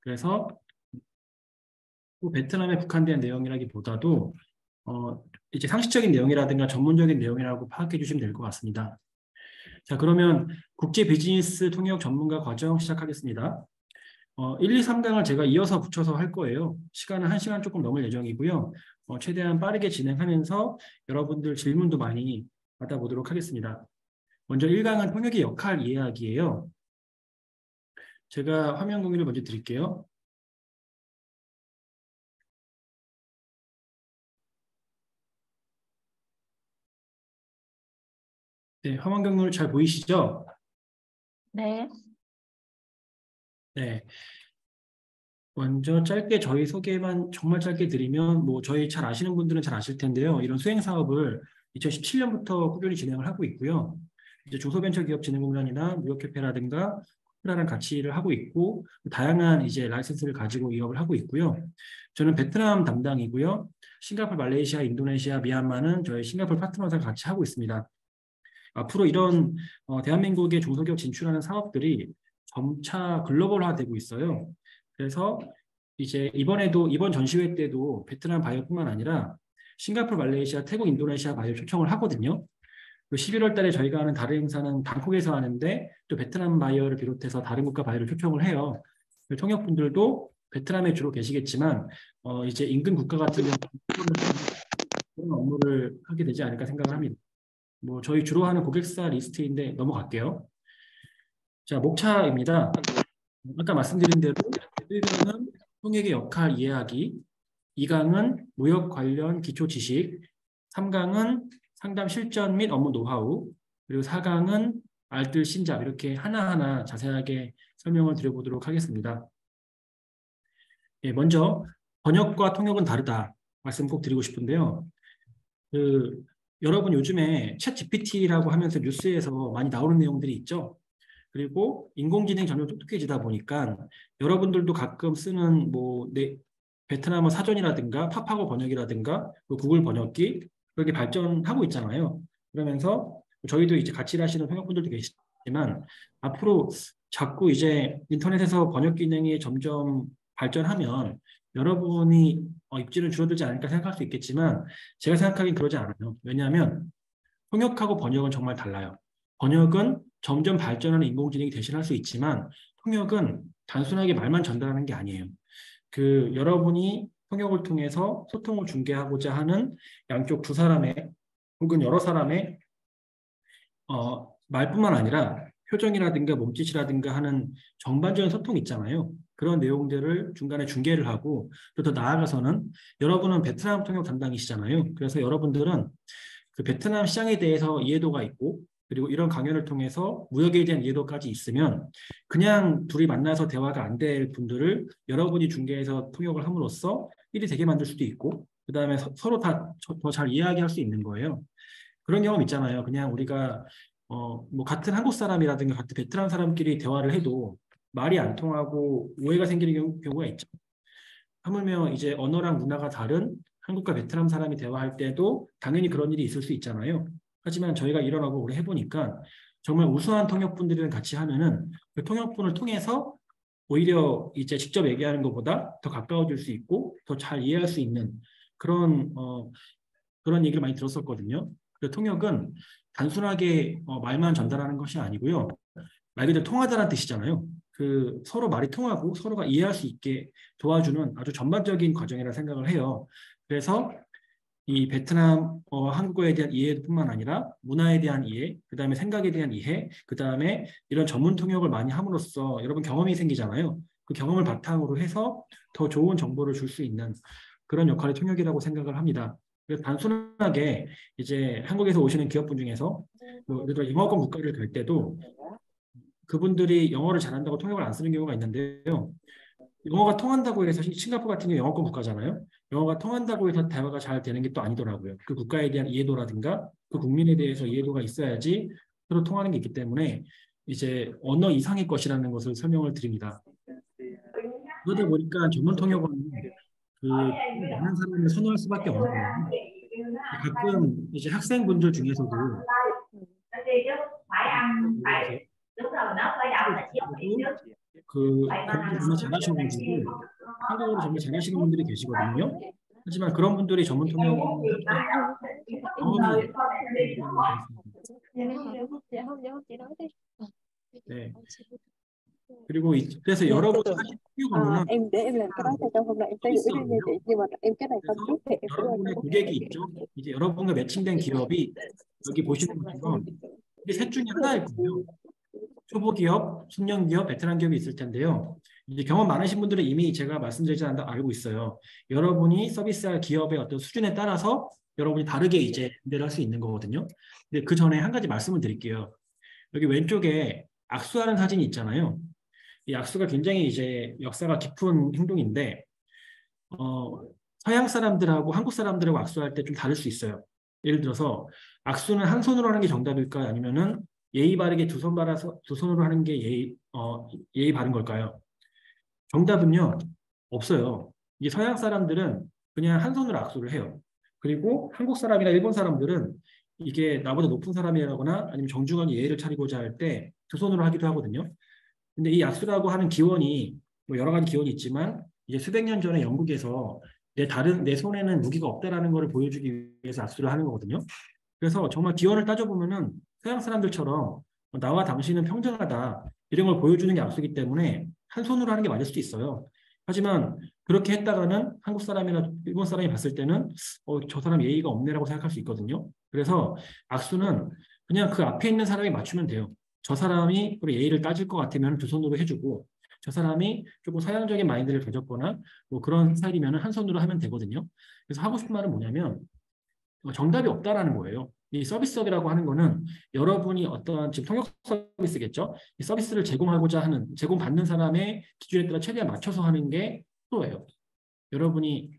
그래서 또 베트남에 국한된 내용이라기보다도 이제 상식적인 내용이라든가 전문적인 내용이라고 파악해 주시면 될 것 같습니다. 자, 그러면 국제 비즈니스 통역 전문가 과정 시작하겠습니다. 1, 2, 3강을 제가 이어서 붙여서 할 거예요. 시간은 1시간 조금 넘을 예정이고요. 최대한 빠르게 진행하면서 여러분들 질문도 많이 받아보도록 하겠습니다. 먼저 1강은 통역의 역할 이해하기예요. 제가 화면 공유를 먼저 드릴게요. 네, 화면 공유 잘 보이시죠? 네. 네. 먼저 짧게 저희 소개만 정말 짧게 드리면 저희 잘 아시는 분들은 잘 아실 텐데요. 이런 수행 사업을 2017년부터 꾸준히 진행을 하고 있고요. 이제 중소벤처기업진흥공단이나 무역협회라든가 코프라랑 같이 일을 하고 있고 다양한 이제 라이선스를 가지고 이 업을 하고 있고요. 저는 베트남 담당이고요. 싱가포르, 말레이시아, 인도네시아, 미얀마는 저희 싱가포르 파트너사가 같이 하고 있습니다. 앞으로 이런 대한민국의 중소기업 진출하는 사업들이 점차 글로벌화되고 있어요. 그래서 이제 이번 전시회 때도 베트남 바이오뿐만 아니라 싱가포르, 말레이시아, 태국, 인도네시아 바이오 초청을 하거든요. 11월 달에 저희가 하는 다른 행사는 방콕에서 하는데 또 베트남 바이오를 비롯해서 다른 국가 바이오를 초청을 해요. 통역분들도 베트남에 주로 계시겠지만 이제 인근 국가 같은 경우는 그런 업무를 하게 되지 않을까 생각을 합니다. 저희 주로 하는 고객사 리스트인데 넘어갈게요. 자, 목차입니다. 아까 말씀드린 대로 1강은 통역의 역할 이해하기, 2강은 무역 관련 기초 지식, 3강은 상담 실전 및 업무 노하우, 그리고 4강은 알뜰 신잡 이렇게 하나하나 자세하게 설명을 드려보도록 하겠습니다. 예, 먼저 번역과 통역은 다르다 말씀 꼭 드리고 싶은데요. 여러분 요즘에 챗 GPT라고 하면서 뉴스에서 많이 나오는 내용들이 있죠. 그리고 인공지능이 점점 똑똑해지다 보니까 여러분들도 가끔 쓰는 베트남어 사전이라든가 파파고 번역이라든가 구글 번역기 그렇게 발전하고 있잖아요. 그러면서 저희도 이제 같이 일하시는 통역분들도 계시지만 앞으로 자꾸 이제 인터넷에서 번역 기능이 점점 발전하면 여러분이 입지는 줄어들지 않을까 생각할 수 있겠지만 제가 생각하기엔 그러지 않아요. 왜냐하면 통역하고 번역은 정말 달라요. 번역은 점점 발전하는 인공지능이 대신할 수 있지만 통역은 단순하게 말만 전달하는 게 아니에요. 여러분이 통역을 통해서 소통을 중개하고자 하는 양쪽 두 사람의 혹은 여러 사람의 말뿐만 아니라 표정이라든가 몸짓이라든가 하는 전반적인 소통이 있잖아요. 그런 내용들을 중간에 중개를 하고 또 더 나아가서는 여러분은 베트남 통역 담당이시잖아요. 그래서 여러분들은 그 베트남 시장에 대해서 이해도가 있고 그리고 이런 강연을 통해서 무역에 대한 이해도까지 있으면 그냥 둘이 만나서 대화가 안 될 분들을 여러분이 중개해서 통역을 함으로써 일이 되게 만들 수도 있고 그 다음에 서로 다 더 잘 이해하게 할 수 있는 거예요. 그런 경험 있잖아요. 그냥 우리가 같은 한국 사람이라든가 같은 베트남 사람끼리 대화를 해도 말이 안 통하고 오해가 생기는 경우가 있죠. 하물며 이제 언어랑 문화가 다른 한국과 베트남 사람이 대화할 때도 당연히 그런 일이 있을 수 있잖아요. 하지만 저희가 이런 업을 오래 해보니까 정말 우수한 통역분들이랑 같이 하면은 그 통역분을 통해서 오히려 이제 직접 얘기하는 것보다 더 가까워질 수 있고 더 잘 이해할 수 있는 그런 그런 얘기를 많이 들었었거든요. 그 통역은 단순하게 말만 전달하는 것이 아니고요. 말 그대로 통하다는 뜻이잖아요. 서로 말이 통하고 서로가 이해할 수 있게 도와주는 아주 전반적인 과정이라 생각을 해요. 그래서 이 베트남 한국어에 대한 이해뿐만 아니라 문화에 대한 이해, 그 다음에 생각에 대한 이해, 그 다음에 이런 전문 통역을 많이 함으로써 여러분 경험이 생기잖아요. 그 경험을 바탕으로 해서 더 좋은 정보를 줄 수 있는 그런 역할의 통역이라고 생각을 합니다. 그래서 단순하게 이제 한국에서 오시는 기업분 중에서 예를 들어 영어권 국가를 갈 때도 그분들이 영어를 잘한다고 통역을 안 쓰는 경우가 있는데요. 영어가 통한다고 해서 싱가포르 같은 경우 영어권 국가잖아요. 영어가 통한다고 해서 대화가 잘 되는 게 또 아니더라고요. 그 국가에 대한 이해도라든가 그 국민에 대해서 이해도가 있어야지 서로 통하는 게 있기 때문에 이제 언어 이상의 것이라는 것을 설명을 드립니다. 그러다 보니까 전문 통역은 많은 사람을 선호할 수밖에 없는 거예요. 가끔 이제 학생분들 중에서도 공부를 정말 잘하시는 분들도 한국어를 정말 잘하시는 분들이 계시거든요. 하지만 그런 분들이 전문 통역을 하지 경험이 있다고 되어 있습니다. 네. 그리고 그래서 Dạ, từ 여러분이 từ. 하시는 통역 업무는 Em để em làm cái đó cho hôm nay em sẽ gửi lên nha chị. 서비스업이에요. Nhưng mà em cái này không 그래서 trước thì em sẽ qua cho 여러분의 cô. 고객이 있죠. 이제 여러분과 매칭된 기업이 여기 보시는 것처럼 이게 셋 중에 하나일 거예요. 초보 기업, 숙련 기업, 베테랑 기업이 있을 텐데요. 이제 경험 많으신 분들은 이미 제가 말씀드리지 않아도 알고 있어요. 여러분이 서비스할 기업의 어떤 수준에 따라서 여러분이 다르게 이제 응대를 할 수 있는 거거든요. 근데 그 전에 한 가지 말씀을 드릴게요. 여기 왼쪽에 악수하는 사진이 있잖아요. 이 악수가 굉장히 이제 역사가 깊은 행동인데 서양 사람들하고 한국 사람들하고 악수할 때 좀 다를 수 있어요. 예를 들어서 악수는 한 손으로 하는 게 정답일까요? 아니면은 예의 바르게 두 손으로 하는 게 예의 바른 걸까요? 정답은요, 없어요. 이 서양 사람들은 그냥 한 손으로 악수를 해요. 그리고 한국 사람이나 일본 사람들은 이게 나보다 높은 사람이라거나 아니면 정중하게 예의를 차리고자 할 때 두 손으로 하기도 하거든요. 근데 이 악수라고 하는 기원이 뭐 여러 가지 기원이 있지만 이제 수백 년 전에 영국에서 내 손에는 무기가 없다라는 것을 보여주기 위해서 악수를 하는 거거든요. 그래서 정말 기원을 따져보면은 서양 사람들처럼 나와 당신은 평등하다 이런 걸 보여주는 게 악수이기 때문에 한 손으로 하는 게 맞을 수도 있어요. 하지만 그렇게 했다가는 한국 사람이나 일본 사람이 봤을 때는 저 사람 예의가 없네라고 생각할 수 있거든요. 그래서 악수는 그냥 그 앞에 있는 사람이 맞추면 돼요. 저 사람이 예의를 따질 것 같으면 두 손으로 해주고 저 사람이 조금 서양적인 마인드를 가졌거나 뭐 그런 스타일이면 한 손으로 하면 되거든요. 그래서 하고 싶은 말은 뭐냐면 정답이 없다라는 거예요. 이 서비스업이라고 하는 거는 여러분이 어떤 지금 통역 서비스겠죠. 이 서비스를 제공하고자 하는 제공받는 사람의 기준에 따라 최대한 맞춰서 하는 게 프로예요. 여러분이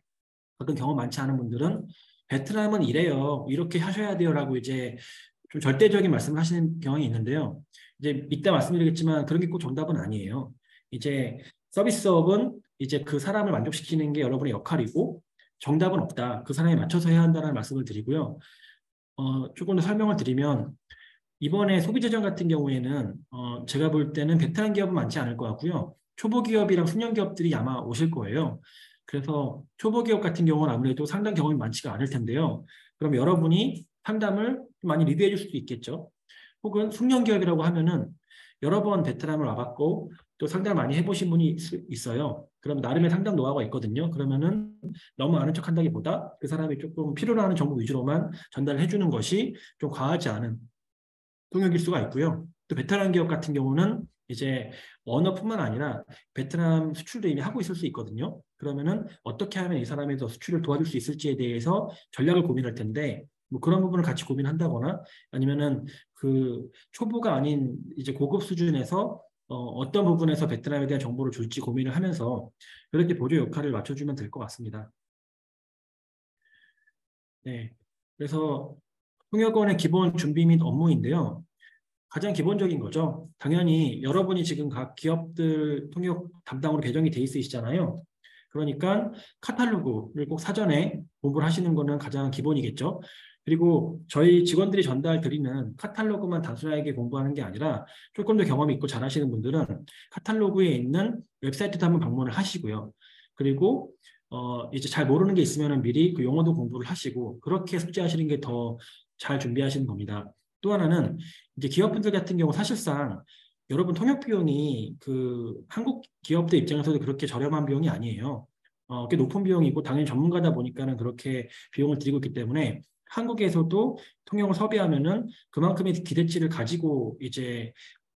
가끔 경험 많지 않은 분들은 베트남은 이래요. 이렇게 하셔야 돼요라고 이제 좀 절대적인 말씀을 하시는 경향이 있는데요. 이제 이때 말씀드리겠지만 그런 게 꼭 정답은 아니에요. 이제 서비스업은 이제 그 사람을 만족시키는 게 여러분의 역할이고 정답은 없다. 그 사람에 맞춰서 해야 한다는 말씀을 드리고요. 조금 더 설명을 드리면 이번에 소비재정 같은 경우에는 제가 볼 때는 베테랑 기업은 많지 않을 것 같고요. 초보 기업이랑 숙련 기업들이 아마 오실 거예요. 그래서 초보 기업 같은 경우는 아무래도 상담 경험이 많지가 않을 텐데요. 그럼 여러분이 상담을 많이 리뷰해 줄 수도 있겠죠. 혹은 숙련 기업이라고 하면은 여러 번 베트남을 와봤고 또 상담을 많이 해보신 분이 있어요. 그럼 나름의 상담 노하우가 있거든요. 그러면은 너무 아는 척 한다기보다 그 사람이 조금 필요로 하는 정보 위주로만 전달을 해주는 것이 좀 과하지 않은 통역일 수가 있고요. 또 베테랑 기업 같은 경우는 이제 언어뿐만 아니라 베트남 수출도 이미 하고 있을 수 있거든요. 그러면은 어떻게 하면 이 사람이 더 수출을 도와줄 수 있을지에 대해서 전략을 고민할 텐데 뭐 그런 부분을 같이 고민한다거나 아니면은 그 초보가 아닌 이제 고급 수준에서 어떤 부분에서 베트남에 대한 정보를 줄지 고민을 하면서 이렇게 보조 역할을 맞춰주면 될 것 같습니다. 네, 그래서 통역원의 기본 준비 및 업무인데요. 가장 기본적인 거죠. 당연히 여러분이 지금 각 기업들 통역 담당으로 배정이 돼 있으시잖아요. 그러니까 카탈로그를 꼭 사전에 공부를 하시는 거는 가장 기본이겠죠. 그리고 저희 직원들이 전달 드리는 카탈로그만 단순하게 공부하는 게 아니라 조금 더 경험이 있고 잘하시는 분들은 카탈로그에 있는 웹사이트도 한번 방문을 하시고요. 그리고 이제 잘 모르는 게 있으면 미리 그 용어도 공부를 하시고 그렇게 숙지하시는 게 더 잘 준비하시는 겁니다. 또 하나는 이제 기업분들 같은 경우 사실상 여러분 통역 비용이 그 한국 기업들 입장에서도 그렇게 저렴한 비용이 아니에요. 꽤 높은 비용이고 당연히 전문가다 보니까는 그렇게 비용을 들이고 있기 때문에 한국에서도 통역을 섭외하면은 그만큼의 기대치를 가지고 이제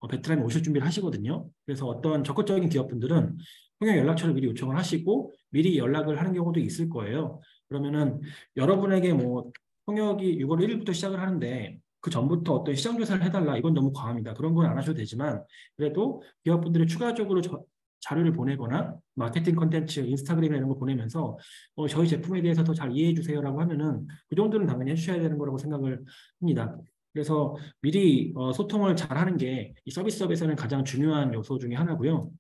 베트남에 오실 준비를 하시거든요. 그래서 어떤 적극적인 기업분들은 통역 연락처를 미리 요청을 하시고 미리 연락을 하는 경우도 있을 거예요. 그러면은 여러분에게 뭐 통역이 6월 1일부터 시작을 하는데 그 전부터 어떤 시장 조사를 해달라 이건 너무 과합니다. 그런 건 안 하셔도 되지만 그래도 기업분들이 추가적으로 자료를 보내거나 마케팅 컨텐츠, 인스타그램 이런 거 보내면서 저희 제품에 대해서 더 잘 이해해 주세요라고 하면은 그 정도는 당연히 해주셔야 되는 거라고 생각을 합니다. 그래서 미리 소통을 잘 하는 게 이 서비스업에서는 가장 중요한 요소 중에 하나고요.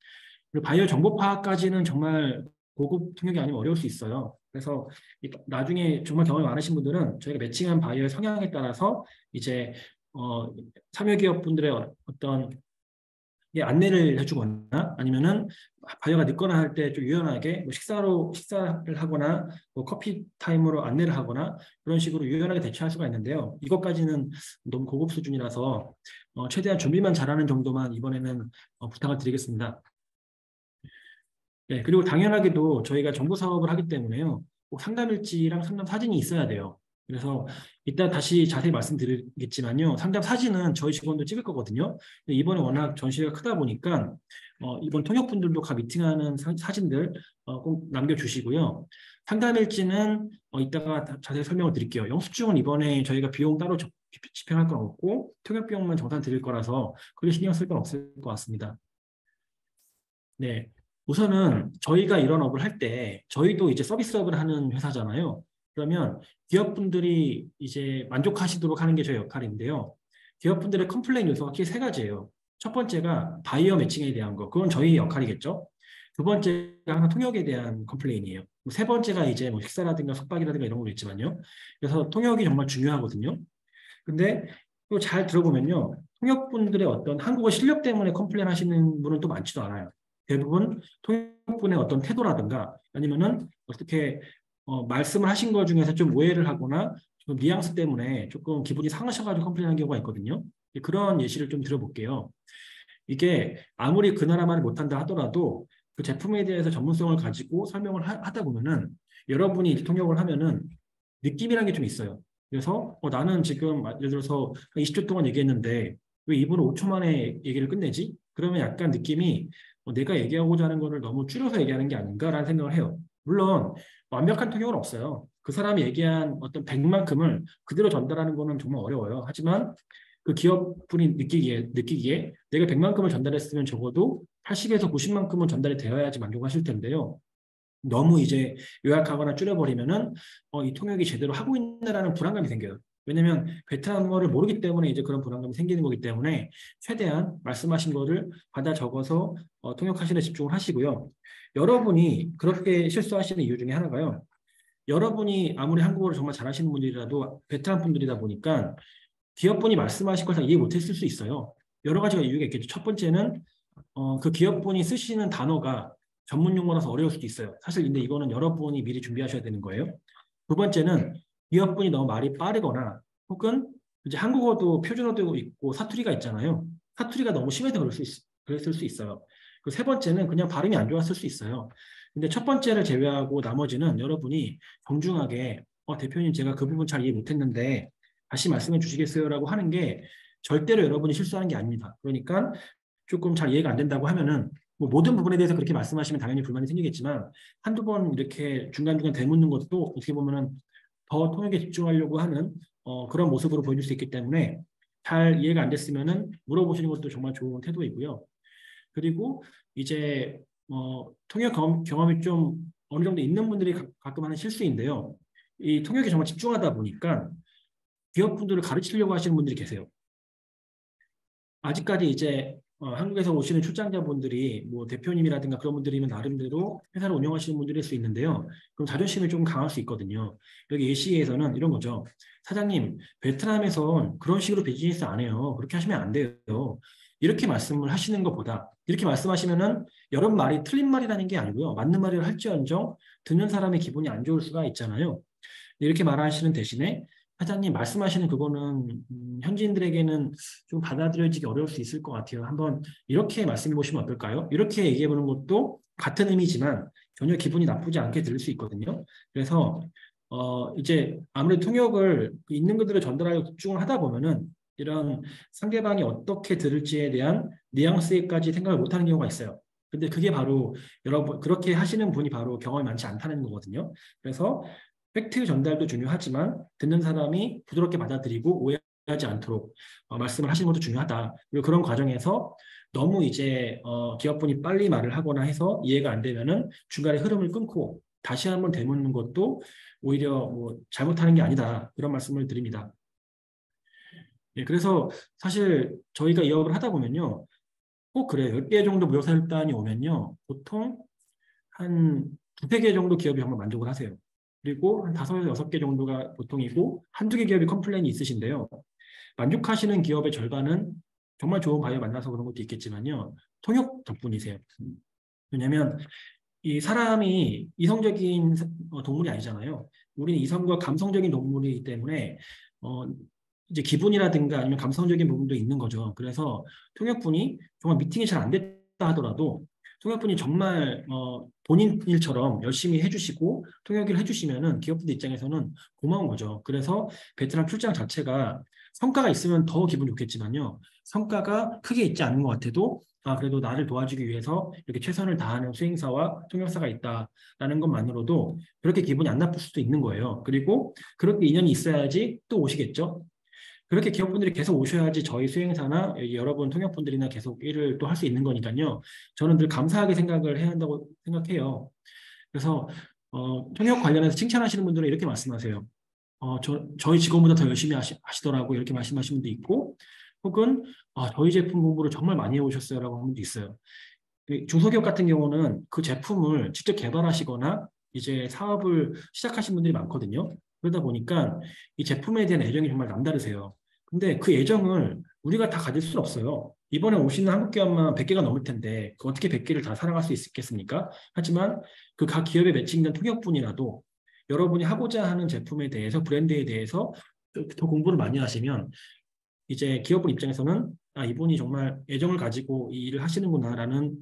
그리고 바이오 정보 파악까지는 정말 고급 통역이 아니면 어려울 수 있어요. 그래서 나중에 정말 경험이 많으신 분들은 저희가 매칭한 바이오의 성향에 따라서 이제 참여 기업분들의 어떤 이게 안내를 해주거나 아니면은 바이어가 늦거나 할 때 좀 유연하게 뭐 식사를 하거나 뭐 커피 타임으로 안내를 하거나 그런 식으로 유연하게 대처할 수가 있는데요. 이것까지는 너무 고급 수준이라서 최대한 준비만 잘하는 정도만 이번에는 부탁을 드리겠습니다. 네, 그리고 당연하게도 저희가 정보 사업을 하기 때문에요. 꼭 상담일지랑 상담 사진이 있어야 돼요. 그래서 이따 다시 자세히 말씀드리겠지만요. 상담 사진은 저희 직원도 찍을 거거든요. 근데 이번에 워낙 전시회가 크다 보니까 이번 통역분들도 각 미팅하는 사진들 꼭 남겨주시고요. 상담일지는 이따가 자세히 설명을 드릴게요. 영수증은 이번에 저희가 비용 따로 집행할 건 없고 통역 비용만 정산 드릴 거라서 그게 신경 쓸 건 없을 것 같습니다. 네. 우선은 저희가 이런 업을 할 때 저희도 이제 서비스업을 하는 회사잖아요. 그러면 기업분들이 이제 만족하시도록 하는 게 저희 역할인데요. 기업분들의 컴플레인 요소가 크게 세 가지예요. 첫 번째가 바이어 매칭에 대한 거. 그건 저희 역할이겠죠. 두 번째가 항상 통역에 대한 컴플레인이에요. 세 번째가 이제 뭐 식사라든가 숙박이라든가 이런 것도 있지만요. 그래서 통역이 정말 중요하거든요. 근데 또 잘 들어보면요. 통역분들의 어떤 한국어 실력 때문에 컴플레인 하시는 분은 또 많지도 않아요. 대부분 통역분의 어떤 태도라든가 아니면은 어떻게 말씀을 하신 것 중에서 좀 오해를 하거나 좀 뉘앙스 때문에 조금 기분이 상하셔가지고 컴플레인하는 경우가 있거든요. 그런 예시를 좀 들어볼게요. 이게 아무리 그 나라 말을 못한다 하더라도 그 제품에 대해서 전문성을 가지고 설명을 하다 보면은 여러분이 이제 통역을 하면은 느낌이라는 게 좀 있어요. 그래서 나는 지금 예를 들어서 20초 동안 얘기했는데 왜 이분은 5초 만에 얘기를 끝내지? 그러면 약간 느낌이 내가 얘기하고자 하는 거를 너무 줄여서 얘기하는 게 아닌가라는 생각을 해요. 물론 완벽한 통역은 없어요. 그 사람이 얘기한 어떤 100만큼을 그대로 전달하는 거는 정말 어려워요. 하지만 그 기업분이 느끼기에 내가 100만큼을 전달했으면 적어도 80에서 90만큼은 전달이 되어야지 만족하실 텐데요. 너무 이제 요약하거나 줄여버리면은 이 통역이 제대로 하고 있나라는 불안감이 생겨요. 왜냐면 베트남어를 모르기 때문에 이제 그런 불안감이 생기는 거기 때문에 최대한 말씀하신 거를 받아 적어서 통역하시는 데 집중을 하시고요. 여러분이 그렇게 실수하시는 이유 중에 하나가요. 여러분이 아무리 한국어를 정말 잘하시는 분들이라도 베트남 분들이다 보니까 기업분이 말씀하신 걸 다 이해 못했을 수 있어요. 여러 가지가 이유가 있겠죠. 첫 번째는 그 기업분이 쓰시는 단어가 전문 용어라서 어려울 수도 있어요. 사실 근데 이거는 여러분이 미리 준비하셔야 되는 거예요. 두 번째는 기업분이 너무 말이 빠르거나 혹은 이제 한국어도 표준어도 있고 사투리가 있잖아요. 사투리가 너무 심해서 그랬을 수 있어요. 그 세 번째는 그냥 발음이 안 좋았을 수 있어요. 근데 첫 번째를 제외하고 나머지는 여러분이 정중하게 대표님 제가 그 부분 잘 이해 못했는데 다시 말씀해 주시겠어요라고 하는 게 절대로 여러분이 실수하는 게 아닙니다. 그러니까 조금 잘 이해가 안 된다고 하면은 뭐 모든 부분에 대해서 그렇게 말씀하시면 당연히 불만이 생기겠지만 한두 번 이렇게 중간중간 되묻는 것도 어떻게 보면은 더 통역에 집중하려고 하는 그런 모습으로 보여줄 수 있기 때문에 잘 이해가 안 됐으면은 물어보시는 것도 정말 좋은 태도이고요. 그리고 이제 통역 경험이 좀 어느 정도 있는 분들이 가끔 하는 실수인데요. 이 통역에 정말 집중하다 보니까 기업분들을 가르치려고 하시는 분들이 계세요. 아직까지 이제 한국에서 오시는 출장자분들이 뭐 대표님이라든가 그런 분들이면 나름대로 회사를 운영하시는 분들일 수 있는데요. 그럼 자존심이 좀 강할 수 있거든요. 여기 예시에서는 이런 거죠. 사장님, 베트남에선 그런 식으로 비즈니스 안 해요. 그렇게 하시면 안 돼요. 이렇게 말씀을 하시는 것보다 이렇게 말씀하시면은 여러분 말이 틀린 말이라는 게 아니고요. 맞는 말을 할지언정 듣는 사람의 기분이 안 좋을 수가 있잖아요. 이렇게 말하시는 대신에 사장님 말씀하시는 그거는 현지인들에게는 좀 받아들여지기 어려울 수 있을 것 같아요. 한번 이렇게 말씀해 보시면 어떨까요? 이렇게 얘기해 보는 것도 같은 의미지만 전혀 기분이 나쁘지 않게 들을 수 있거든요. 그래서 이제 아무래도 통역을 있는 그대로 전달하려고 집중을 하다 보면은 이런 상대방이 어떻게 들을지에 대한 뉘앙스에까지 생각을 못하는 경우가 있어요. 근데 그게 바로 여러분 그렇게 하시는 분이 바로 경험이 많지 않다는 거거든요. 그래서 팩트 전달도 중요하지만 듣는 사람이 부드럽게 받아들이고 오해하지 않도록 말씀을 하시는 것도 중요하다. 그리고 그런 과정에서 너무 이제 기업분이 빨리 말을 하거나 해서 이해가 안 되면은 중간에 흐름을 끊고 다시 한번 되묻는 것도 오히려 뭐 잘못하는 게 아니다. 그런 말씀을 드립니다. 예, 그래서 사실 저희가 이 업을 하다 보면요. 꼭 그래요. 10개 정도 무역사일단이 오면요. 보통 한 두세 개 정도 기업이 정말 만족을 하세요. 그리고 한 5에서 6개 정도가 보통이고 한두 개 기업이 컴플레인이 있으신데요. 만족하시는 기업의 절반은 정말 좋은 바이오 만나서 그런 것도 있겠지만요. 통역 덕분이세요. 왜냐하면 이 사람이 이성적인 동물이 아니잖아요. 우리는 이성과 감성적인 동물이기 때문에 어, 이제 기분이라든가 아니면 감성적인 부분도 있는 거죠. 그래서 통역분이 정말 미팅이 잘 안 됐다 하더라도 통역분이 정말 본인 일처럼 열심히 해주시고 통역을 해주시면은 기업들 입장에서는 고마운 거죠. 그래서 베트남 출장 자체가 성과가 있으면 더 기분 좋겠지만요. 성과가 크게 있지 않는 것 같아도 그래도 나를 도와주기 위해서 이렇게 최선을 다하는 수행사와 통역사가 있다라는 것만으로도 그렇게 기분이 안 나쁠 수도 있는 거예요. 그리고 그렇게 인연이 있어야지 또 오시겠죠. 그렇게 기업분들이 계속 오셔야지 저희 수행사나 여러분 통역분들이나 계속 일을 또 할 수 있는 거니까요. 저는 늘 감사하게 생각을 해야 한다고 생각해요. 그래서 통역 관련해서 칭찬하시는 분들은 이렇게 말씀하세요. 저희 직원보다 더 열심히 하시더라고 이렇게 말씀하시는 분도 있고 혹은 저희 제품 공부를 정말 많이 해오셨어요라고 하는 분도 있어요. 중소기업 같은 경우는 그 제품을 직접 개발하시거나 이제 사업을 시작하신 분들이 많거든요. 그러다 보니까 이 제품에 대한 애정이 정말 남다르세요. 근데 그 애정을 우리가 다 가질 수는 없어요. 이번에 오시는 한국 기업만 100개가 넘을 텐데 그 어떻게 100개를 다 사랑할 수 있겠습니까? 하지만 그 각 기업에 매칭된 통역분이라도 여러분이 하고자 하는 제품에 대해서 브랜드에 대해서 더 공부를 많이 하시면 이제 기업분 입장에서는 이분이 정말 애정을 가지고 이 일을 하시는구나라는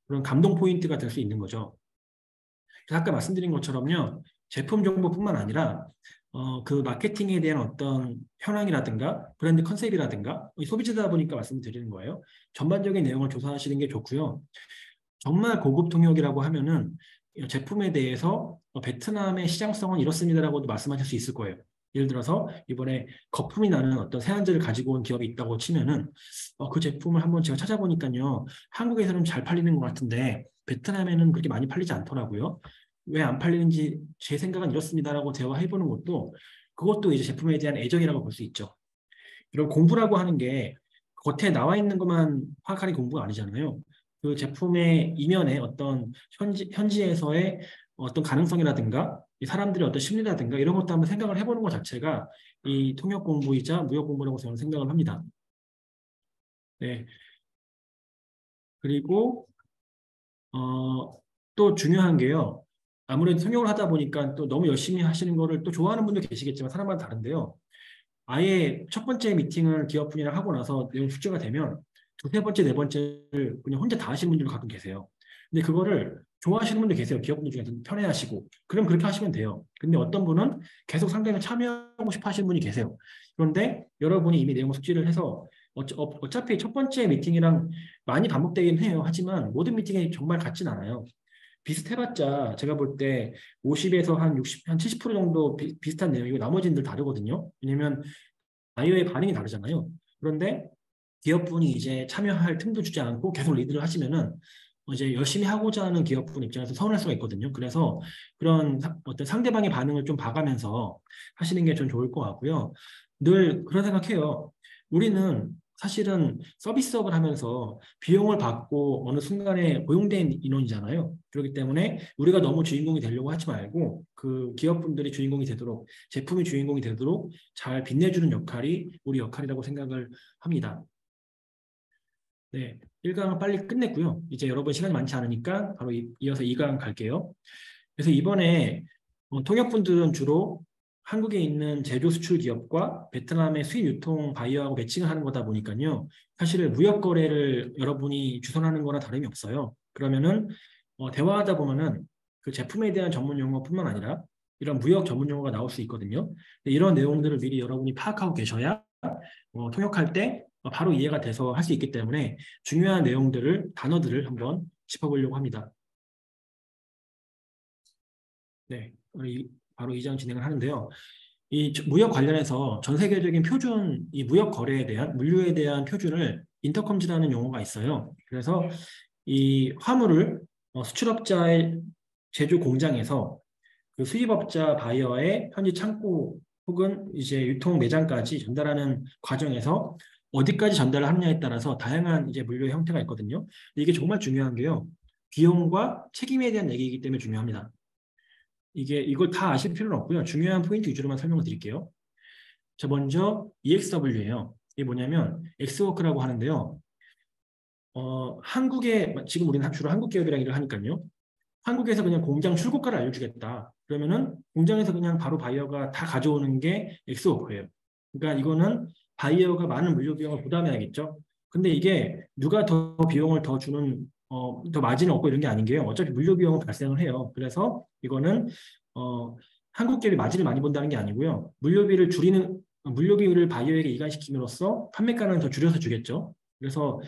그런 감동 포인트가 될 수 있는 거죠. 그래서 아까 말씀드린 것처럼요. 제품 정보뿐만 아니라 그 마케팅에 대한 어떤 현황이라든가 브랜드 컨셉이라든가 소비자다 보니까 말씀드리는 거예요. 전반적인 내용을 조사하시는 게 좋고요. 정말 고급 통역이라고 하면은 제품에 대해서 베트남의 시장성은 이렇습니다라고도 말씀하실 수 있을 거예요. 예를 들어서 이번에 거품이 나는 어떤 세안제를 가지고 온 기업이 있다고 치면은 그 제품을 한번 제가 찾아보니까요. 한국에서는 잘 팔리는 것 같은데 베트남에는 그렇게 많이 팔리지 않더라고요. 왜 안 팔리는지 제 생각은 이렇습니다라고 대화해보는 것도 그것도 이제 제품에 대한 애정이라고 볼 수 있죠. 이런 공부라고 하는 게 겉에 나와 있는 것만 파악하는 공부가 아니잖아요. 그 제품의 이면에 어떤 현지에서의 어떤 가능성이라든가 이 사람들의 어떤 심리라든가 이런 것도 한번 생각을 해보는 것 자체가 이 통역 공부이자 무역 공부라고 저는 생각을 합니다. 네. 그리고 또 중요한 게요. 아무래도 통역을 하다 보니까 또 너무 열심히 하시는 거를 또 좋아하는 분도 계시겠지만 사람마다 다른데요. 아예 첫 번째 미팅을 기업분이랑 하고 나서 내용 숙제가 되면 두세 번째, 네 번째를 그냥 혼자 다 하시는 분들도 가끔 계세요. 근데 그거를 좋아하시는 분도 계세요. 기업분들 중에서 편해하시고. 그럼 그렇게 하시면 돼요. 근데 어떤 분은 계속 상담에 참여하고 싶어 하시는 분이 계세요. 그런데 여러분이 이미 내용 숙지를 해서 어차피 첫 번째 미팅이랑 많이 반복되긴 해요. 하지만 모든 미팅이 정말 같진 않아요. 비슷해봤자 제가 볼 때 50에서 한 60, 한 70% 정도 비슷한 내용이고 나머지는 다르거든요. 왜냐면 바이오의 반응이 다르잖아요. 그런데 기업분이 이제 참여할 틈도 주지 않고 계속 리드를 하시면은 이제 열심히 하고자 하는 기업분 입장에서 서운할 수가 있거든요. 그래서 그런 어떤 상대방의 반응을 좀 봐가면서 하시는 게 좀 좋을 것 같고요. 늘 그런 생각해요. 우리는 사실은 서비스업을 하면서 비용을 받고 어느 순간에 고용된 인원이잖아요. 그렇기 때문에 우리가 너무 주인공이 되려고 하지 말고 그 기업분들이 주인공이 되도록 제품이 주인공이 되도록 잘 빛내주는 역할이 우리 역할이라고 생각을 합니다. 네, 1강은 빨리 끝냈고요. 이제 여러분 시간이 많지 않으니까 바로 이어서 2강 갈게요. 그래서 이번에 통역분들은 주로 한국에 있는 제조 수출 기업과 베트남의 수입 유통 바이어하고 매칭을 하는 거다 보니까요. 사실 무역 거래를 여러분이 주선하는 거나 다름이 없어요. 그러면은 대화하다 보면은 그 제품에 대한 전문 용어뿐만 아니라 이런 무역 전문 용어가 나올 수 있거든요. 이런 내용들을 미리 여러분이 파악하고 계셔야 통역할 때 바로 이해가 돼서 할 수 있기 때문에 중요한 내용들을 단어들을 한번 짚어보려고 합니다. 네, 바로 2장 진행을 하는데요. 이 무역 관련해서 전 세계적인 표준, 이 무역 거래에 대한, 물류에 대한 표준을 인터컴즈라는 용어가 있어요. 그래서 이 화물을 수출업자의 제조 공장에서 그 수입업자 바이어의 현지 창고 혹은 이제 유통 매장까지 전달하는 과정에서 어디까지 전달을 하느냐에 따라서 다양한 이제 물류의 형태가 있거든요. 이게 정말 중요한 게요. 비용과 책임에 대한 얘기이기 때문에 중요합니다. 이걸 다 아실 필요는 없고요. 중요한 포인트 위주로만 설명을 드릴게요. 자, 먼저 EXW예요. 이게 뭐냐면 엑스워크라고 하는데요. 한국에 지금 우리는 주로 한국 기업이랑 일을 하니까요. 한국에서 그냥 공장 출고가를 알려주겠다. 그러면은 공장에서 그냥 바로 바이어가 다 가져오는 게 엑스워크예요. 그러니까 이거는 바이어가 많은 물류 비용을 부담해야겠죠. 근데 이게 누가 더 비용을 더 주는 더 마진을 얻고 이런 게 아닌 게요. 어차피 물류 비용은 발생을 해요. 그래서 이거는 한국 기업이 마진을 많이 본다는 게 아니고요. 물류비를 바이어에게 이관시킴으로써 판매가는 더 줄여서 주겠죠. 그래서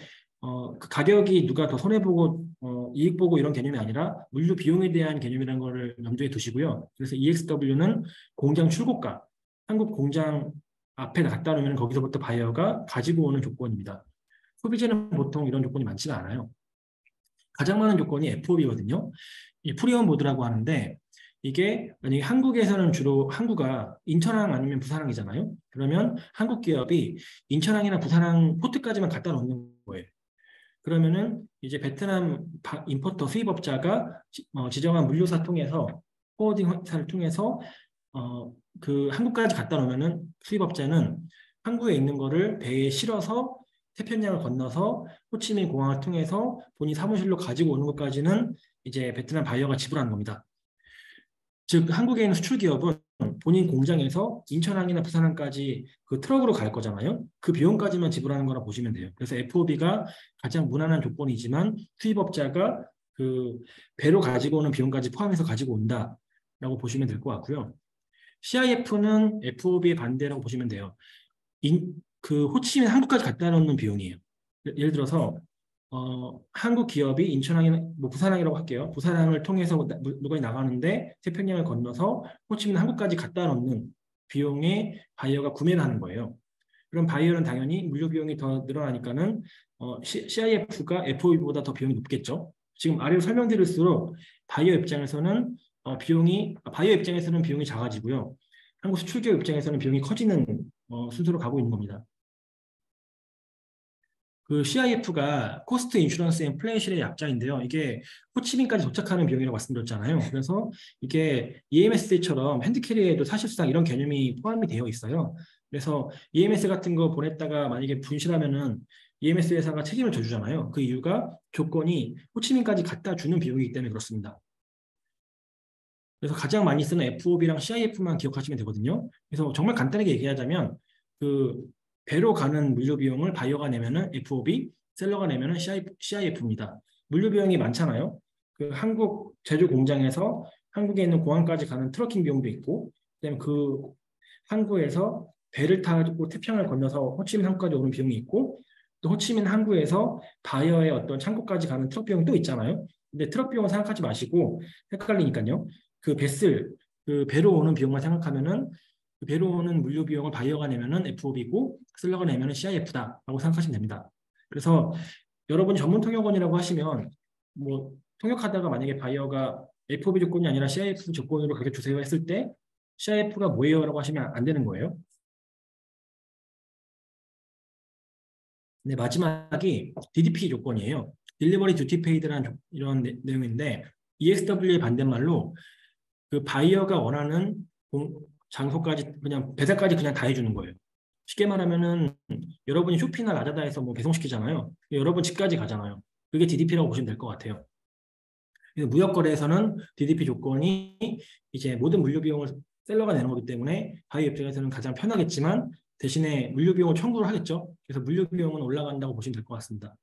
그 가격이 누가 더 손해보고 이익 보고 이런 개념이 아니라 물류 비용에 대한 개념이라는 거를 염두에 두시고요. 그래서 EXW는 공장 출고가, 한국 공장 앞에 갖다 놓으면 거기서부터 바이어가 가지고 오는 조건입니다. 소비재는 보통 이런 조건이 많지가 않아요. 가장 많은 조건이 FOB거든요. 이 프리온 보드라고 하는데 이게 만약에 한국에서는 주로 항구가 인천항 아니면 부산항이잖아요. 그러면 한국 기업이 인천항이나 부산항 포트까지만 갖다 놓는 거예요. 그러면은 이제 베트남 임포터 수입업자가 지정한 물류사 통해서 포워딩사를 통해서 그 한국까지 갖다 놓으면은 수입업자는 항구에 있는 거를 배에 실어서 태평양을 건너서 호치민 공항을 통해서 본인 사무실로 가지고 오는 것까지는 이제 베트남 바이어가 지불하는 겁니다. 즉 한국에 있는 수출 기업은 본인 공장에서 인천항이나 부산항까지 그 트럭으로 갈 거잖아요. 그 비용까지만 지불하는 거라 보시면 돼요. 그래서 FOB가 가장 무난한 조건이지만 수입업자가 그 배로 가지고 오는 비용까지 포함해서 가지고 온다라고 보시면 될 것 같고요. CIF는 FOB의 반대라고 보시면 돼요. 그 호치민 한국까지 갖다 놓는 비용이에요. 예를 들어서 한국 기업이 인천항이나 뭐 부산항이라고 할게요. 부산항을 통해서 물건이 나가는데 태평양을 건너서 호치민 한국까지 갖다 놓는 비용에 바이어가 구매를 하는 거예요. 그럼 바이어는 당연히 물류 비용이 더 늘어나니까는 CIF가 FOB보다 더 비용이 높겠죠. 지금 아래로 설명드릴수록 바이어 입장에서는 비용이 작아지고요. 한국 수출기업 입장에서는 비용이 커지는 순서로 가고 있는 겁니다. 그 CIF가 코스트 인슈런스 앤 플레이실의 약자인데요. 이게 호치민까지 도착하는 비용이라고 말씀드렸잖아요. 그래서 이게 EMS처럼 핸드캐리에도 사실상 이런 개념이 포함이 되어 있어요. 그래서 EMS 같은 거 보냈다가 만약에 분실하면은 EMS 회사가 책임을 져주잖아요. 그 이유가 조건이 호치민까지 갖다 주는 비용이기 때문에 그렇습니다. 그래서 가장 많이 쓰는 FOB랑 CIF만 기억하시면 되거든요. 그래서 정말 간단하게 얘기하자면 그 배로 가는 물류 비용을 바이어가 내면은 FOB, 셀러가 내면은 CIF입니다. 물류 비용이 많잖아요. 그 한국 제조 공장에서 한국에 있는 공항까지 가는 트러킹 비용도 있고, 그다음에 그 항구에서 배를 타고 태평양을 건너서 호치민 항구까지 오는 비용이 있고, 또 호치민 항구에서 바이어의 어떤 창고까지 가는 트럭 비용이 또 있잖아요. 근데 트럭 비용은 생각하지 마시고 헷갈리니까요. 그 배로 오는 비용만 생각하면은 그 배로 오는 물류 비용을 바이어가 내면은 FOB고 셀러가 내면은 CIF다라고 생각하시면 됩니다. 그래서 여러분이 전문 통역원이라고 하시면 뭐 통역하다가 만약에 바이어가 FOB 조건이 아니라 CIF 조건으로 가격 주세요 했을 때 CIF가 뭐예요라고 하시면 안 되는 거예요. 네, 마지막이 DDP 조건이에요. 딜리버리 듀티 페이드라는 이런 내용인데 EXW의 반대말로 그 바이어가 원하는 장소까지 그냥 배달까지 그냥 다 해주는 거예요. 쉽게 말하면은 여러분이 쇼피나 라자다에서 뭐 배송시키잖아요. 여러분 집까지 가잖아요. 그게 DDP라고 보시면 될 것 같아요. 무역거래에서는 DDP 조건이 이제 모든 물류 비용을 셀러가 내는 거기 때문에 바이어 입장에서는 가장 편하겠지만 대신에 물류 비용을 청구를 하겠죠. 그래서 물류 비용은 올라간다고 보시면 될 것 같습니다.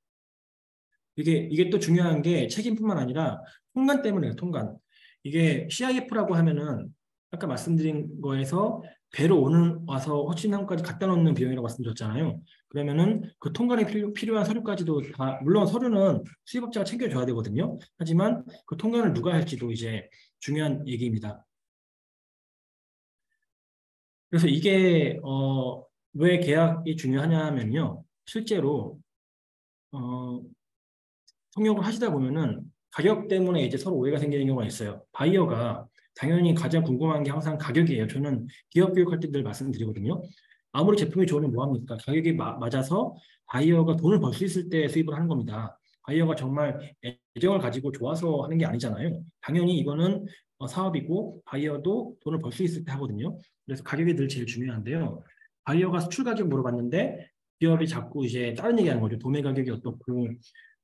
이게 또 중요한 게 책임뿐만 아니라 통관 때문에요. 통관. 이게 CIF라고 하면은 아까 말씀드린 거에서 배로 와서 호치민항까지 갖다 놓는 비용이라고 말씀드렸잖아요. 그러면은 그 통관에 필요한 서류까지도 다 물론 서류는 수입업자가 챙겨줘야 되거든요. 하지만 그 통관을 누가 할지도 이제 중요한 얘기입니다. 그래서 이게 왜 계약이 중요하냐면요. 실제로 통역을 하시다 보면은 가격 때문에 이제 서로 오해가 생기는 경우가 있어요. 바이어가 당연히 가장 궁금한 게 항상 가격이에요. 저는 기업 교육할 때 늘 말씀드리거든요. 아무리 제품이 좋으면 뭐합니까? 가격이 맞아서 바이어가 돈을 벌 수 있을 때 수입을 하는 겁니다. 바이어가 정말 애정을 가지고 좋아서 하는 게 아니잖아요. 당연히 이거는 사업이고 바이어도 돈을 벌 수 있을 때 하거든요. 그래서 가격이 늘 제일 중요한데요. 바이어가 수출 가격 물어봤는데 기업이 자꾸 이제 다른 얘기하는 거죠. 도매 가격이 어떻고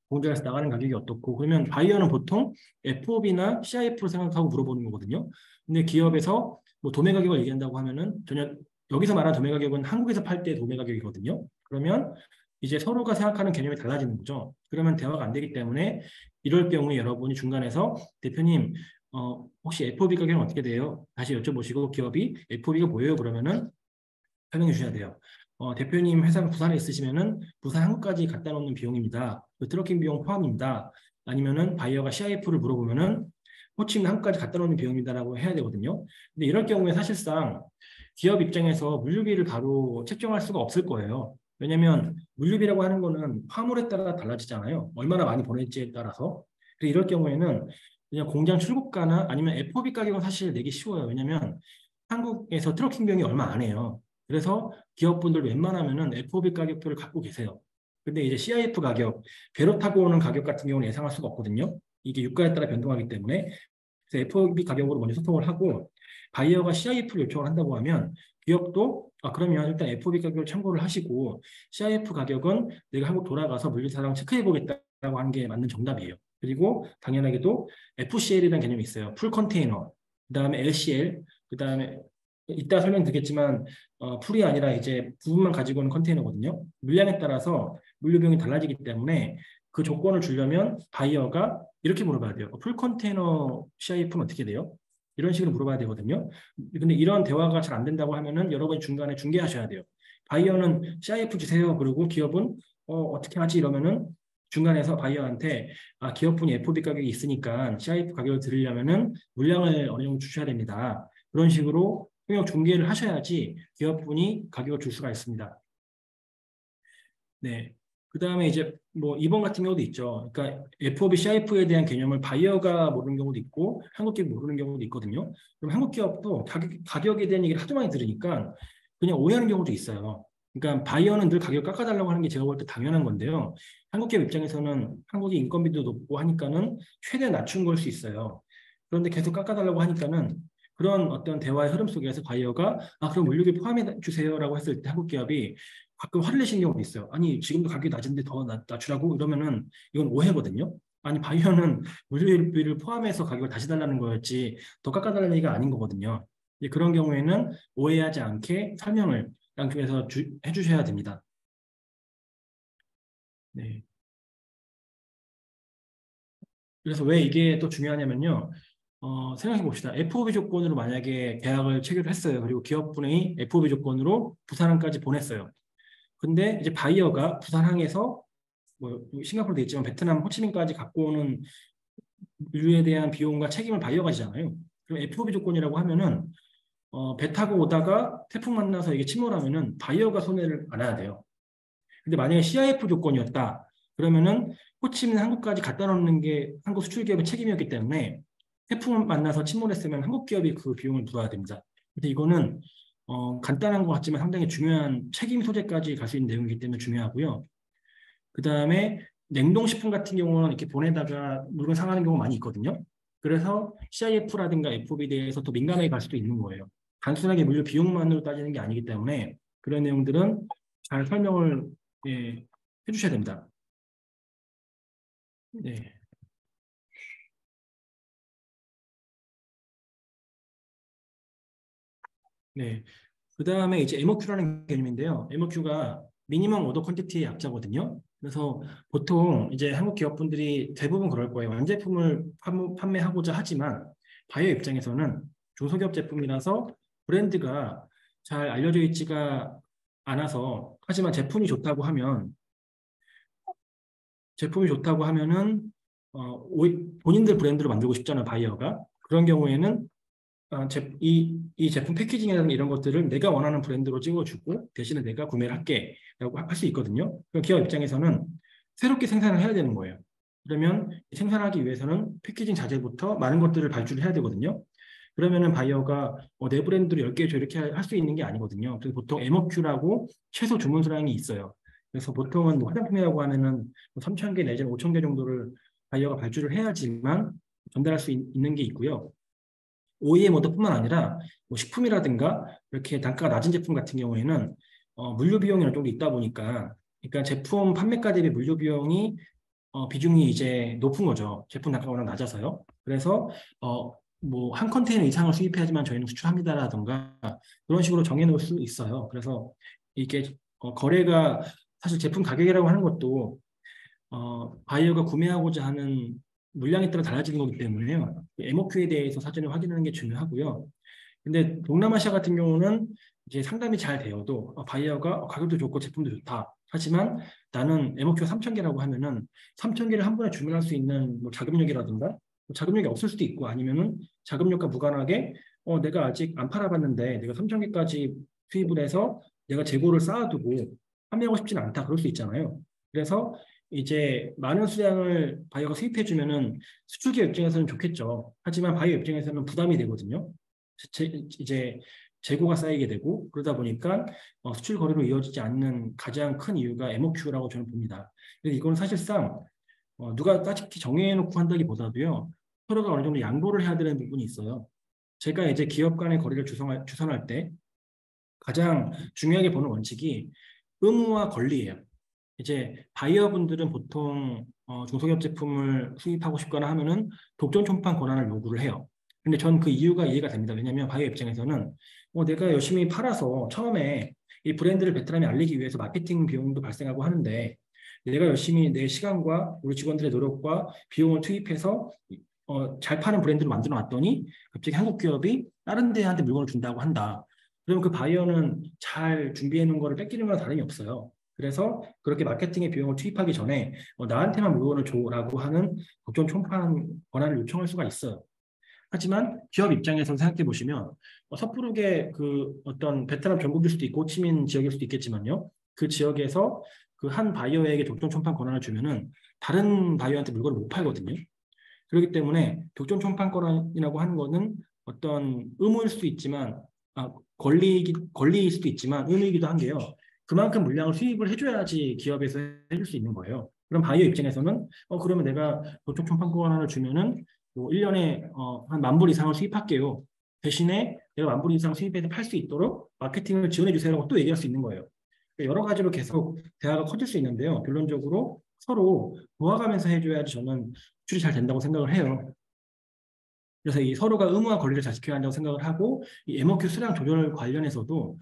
공장에서 나가는 가격이 어떻고. 그러면 바이어는 보통 FOB나 CIF로 생각하고 물어보는 거거든요. 근데 기업에서 뭐 도매 가격을 얘기한다고 하면은 전혀 여기서 말하는 도매 가격은 한국에서 팔 때 도매 가격이거든요. 그러면 이제 서로가 생각하는 개념이 달라지는 거죠. 그러면 대화가 안 되기 때문에 이럴 경우에 여러분이 중간에서 대표님 혹시 FOB 가격은 어떻게 돼요? 다시 여쭤보시고 기업이 FOB가 뭐예요? 그러면은 설명해 주셔야 돼요. 대표님 회사가 부산에 있으시면은 부산 한국까지 갖다 놓는 비용입니다. 그 트럭킹 비용 포함입니다. 아니면은 바이어가 CIF를 물어보면은 호칭 한국까지 갖다 놓는 비용입니다라고 해야 되거든요. 근데 이럴 경우에 사실상 기업 입장에서 물류비를 바로 책정할 수가 없을 거예요. 왜냐하면 물류비라고 하는 거는 화물에 따라 달라지잖아요. 얼마나 많이 보낼지에 따라서. 그래서 이럴 경우에는 그냥 공장 출고가나 아니면 FOB 가격은 사실 내기 쉬워요. 왜냐하면 한국에서 트럭킹 비용이 얼마 안 해요. 그래서 기업분들 웬만하면은 FOB 가격표를 갖고 계세요. 근데 이제 CIF 가격, 배로 타고 오는 가격 같은 경우는 예상할 수가 없거든요. 이게 유가에 따라 변동하기 때문에. 그래서 FOB 가격으로 먼저 소통을 하고 바이어가 CIF를 요청을 한다고 하면 기업도 그러면 일단 FOB 가격을 참고를 하시고 CIF 가격은 내가 한국 돌아가서 물류사랑 체크해 보겠다고 하는 게 맞는 정답이에요. 그리고 당연하게도 FCL이라는 개념이 있어요. 풀 컨테이너, 그다음에 LCL, 그다음에 이따 설명드리겠지만 풀이 아니라 이제 부분만 가지고 오는 컨테이너거든요. 물량에 따라서 물류 비용이 달라지기 때문에 그 조건을 주려면 바이어가 이렇게 물어봐야 돼요. 풀 컨테이너 CIF는 어떻게 돼요? 이런 식으로 물어봐야 되거든요. 근데 이런 대화가 잘 안 된다고 하면은 여러분이 중간에 중개하셔야 돼요. 바이어는 CIF 주세요. 그리고 기업은 어떻게 하지? 이러면은 중간에서 바이어한테 기업분이 FOB 가격이 있으니까 CIF 가격을 드리려면은 물량을 어느 정도 주셔야 됩니다. 그런 식으로 통역 중개를 하셔야지 기업분이 가격을 줄 수가 있습니다. 네. 그 다음에 이제 뭐 2번 같은 경우도 있죠. 그러니까 FOB, CIF에 대한 개념을 바이어가 모르는 경우도 있고 한국 기업이 모르는 경우도 있거든요. 그럼 한국 기업도 가격에 대한 얘기를 하도 많이 들으니까 그냥 오해하는 경우도 있어요. 그러니까 바이어는 늘 가격 깎아달라고 하는 게 제가 볼 때 당연한 건데요. 한국 기업 입장에서는 한국이 인건비도 높고 하니까는 최대한 낮춘 걸 수 있어요. 그런데 계속 깎아달라고 하니까는 그런 어떤 대화의 흐름 속에서 바이어가 그럼 물류비 포함해 주세요라고 했을 때 한국 기업이 가끔 화를 내시는 경우도 있어요. 아니 지금도 가격이 낮은데 더 낮추라고 이러면은 이건 오해거든요. 아니 바이어는 물류비를 포함해서 가격을 다시 달라는 거였지 더 깎아달라는 얘기가 아닌 거거든요. 이제 그런 경우에는 오해하지 않게 설명을 양쪽에서 해주셔야 됩니다. 네. 그래서 왜 이게 또 중요하냐면요. 생각해 봅시다. FOB 조건으로 만약에 계약을 체결했어요. 그리고 기업분이 FOB 조건으로 부산항까지 보냈어요. 근데 이제 바이어가 부산항에서 뭐 싱가포르도 있지만 베트남 호치민까지 갖고 오는 물류에 대한 비용과 책임을 바이어가 지잖아요. 그럼 FOB 조건이라고 하면은 배 타고 오다가 태풍 만나서 이게 침몰하면은 바이어가 손해를 안아야 돼요. 근데 만약에 CIF 조건이었다. 그러면은 호치민 한국까지 갖다 놓는 게 한국 수출 기업의 책임이었기 때문에 태풍을 만나서 침몰했으면 한국 기업이 그 비용을 물어야 됩니다. 근데 이거는 간단한 것 같지만 상당히 중요한 책임 소재까지 갈 수 있는 내용이기 때문에 중요하고요. 그 다음에 냉동식품 같은 경우는 이렇게 보내다가 물건 상하는 경우가 많이 있거든요. 그래서 CIF라든가 FOB에 대해서 더 민감하게 갈 수도 있는 거예요. 단순하게 물류 비용만으로 따지는 게 아니기 때문에 그런 내용들은 잘 설명을 해주셔야 됩니다. 네. 네. 그 다음에 이제 MOQ라는 개념인데요. MOQ가 미니멈 오더 퀀티티의 약자거든요. 그래서 보통 이제 한국 기업분들이 대부분 그럴 거예요. 완제품을 판매하고자 하지만 바이어 입장에서는 중소기업 제품이라서 브랜드가 잘 알려져 있지가 않아서 하지만 제품이 좋다고 하면은 본인들 브랜드로 만들고 싶잖아요. 바이어가. 그런 경우에는 이 제품 패키징이라든가 이런 것들을 내가 원하는 브랜드로 찍어주고 대신에 내가 구매를 할게 라고 할 수 있거든요. 그럼 기업 입장에서는 새롭게 생산을 해야 되는 거예요. 그러면 생산하기 위해서는 패키징 자재부터 많은 것들을 발주를 해야 되거든요. 그러면은 바이어가 내 브랜드로 10개 줘 이렇게 할 수 있는 게 아니거든요. 그래서 보통 MOQ라고 최소 주문 수량이 있어요. 그래서 보통은 뭐 화장품이라고 하면은 3,000개 내지는 5,000개 정도를 바이어가 발주를 해야지만 전달할 수 있는 게 있고요. OEM 오더뿐만 아니라 뭐 식품이라든가 이렇게 단가가 낮은 제품 같은 경우에는 물류 비용이 어느 정도 있다 보니까, 그러니까 제품 판매가 대비 물류 비용이 비중이 이제 높은 거죠. 제품 단가가 워낙 낮아서요. 그래서 뭐 한 컨테이너 이상을 수입해야지만 저희는 수출합니다라든가 그런 식으로 정해놓을 수 있어요. 그래서 이게 거래가 사실 제품 가격이라고 하는 것도 바이어가 구매하고자 하는 물량에 따라 달라지는 거기 때문에요. MOQ에 대해서 사전에 확인하는 게 중요하고요. 근데 동남아시아 같은 경우는 이제 상담이 잘 되어도 바이어가 가격도 좋고 제품도 좋다. 하지만 나는 MOQ가 3,000개라고 하면은 3,000개를 한 번에 주문할 수 있는 뭐 자금력이라든가 뭐 자금력이 없을 수도 있고 아니면은 자금력과 무관하게 내가 아직 안 팔아봤는데 내가 3,000개까지 수입을 해서 내가 재고를 쌓아두고 판매하고 싶지는 않다. 그럴 수 있잖아요. 그래서 이제 많은 수량을 바이어가 수입해주면은 수출기업 입장에서는 좋겠죠. 하지만 바이어 입장에서는 부담이 되거든요. 이제 재고가 쌓이게 되고 그러다 보니까 수출 거래로 이어지지 않는 가장 큰 이유가 MOQ라고 저는 봅니다. 그래서 이건 사실상 누가 딱히 정해놓고 한다기보다도요. 서로가 어느 정도 양보를 해야 되는 부분이 있어요. 제가 이제 기업 간의 거래를 주선할 때 가장 중요하게 보는 원칙이 의무와 권리예요. 이제 바이어분들은 보통 중소기업 제품을 수입하고 싶거나 하면은 독점 총판 권한을 요구를 해요. 근데 전 그 이유가 이해가 됩니다. 왜냐하면 바이어 입장에서는 내가 열심히 팔아서 처음에 이 브랜드를 베트남에 알리기 위해서 마케팅 비용도 발생하고 하는데 내가 열심히 내 시간과 우리 직원들의 노력과 비용을 투입해서 잘 파는 브랜드를 만들어 놨더니 갑자기 한국 기업이 다른 데한테 물건을 준다고 한다. 그러면 그 바이어는 잘 준비해 놓은 거를 뺏기는 거랑 다름이 없어요. 그래서 그렇게 마케팅의 비용을 투입하기 전에 나한테만 물건을 줘라고 하는 독점 총판 권한을 요청할 수가 있어요. 하지만 기업 입장에서 생각해 보시면 섣부르게 그 어떤 베트남 전국일 수도 있고 호치민 지역일 수도 있겠지만요. 그 지역에서 그 한 바이어에게 독점 총판 권한을 주면은 다른 바이어한테 물건을 못 팔거든요. 그렇기 때문에 독점 총판 권한이라고 하는 거는 어떤 의무일 수도 있지만 권리일 수도 있지만 의무이기도 한 게요. 그만큼 물량을 수입을 해줘야지 기업에서 해줄 수 있는 거예요. 그럼 바이어 입장에서는 그러면 내가 독점 총판 권한을 주면은 뭐 1년에 한 10,000불 이상을 수입할게요. 대신에 내가 10,000불 이상 수입해서 팔 수 있도록 마케팅을 지원해 주세요라고 또 얘기할 수 있는 거예요. 여러 가지로 계속 대화가 커질 수 있는데요. 결론적으로 서로 도와가면서 해줘야지 저는 수출이 잘 된다고 생각을 해요. 그래서 이 서로가 의무와 권리를 잘 지켜야 한다고 생각을 하고 이 MOQ 수량 조절 관련해서도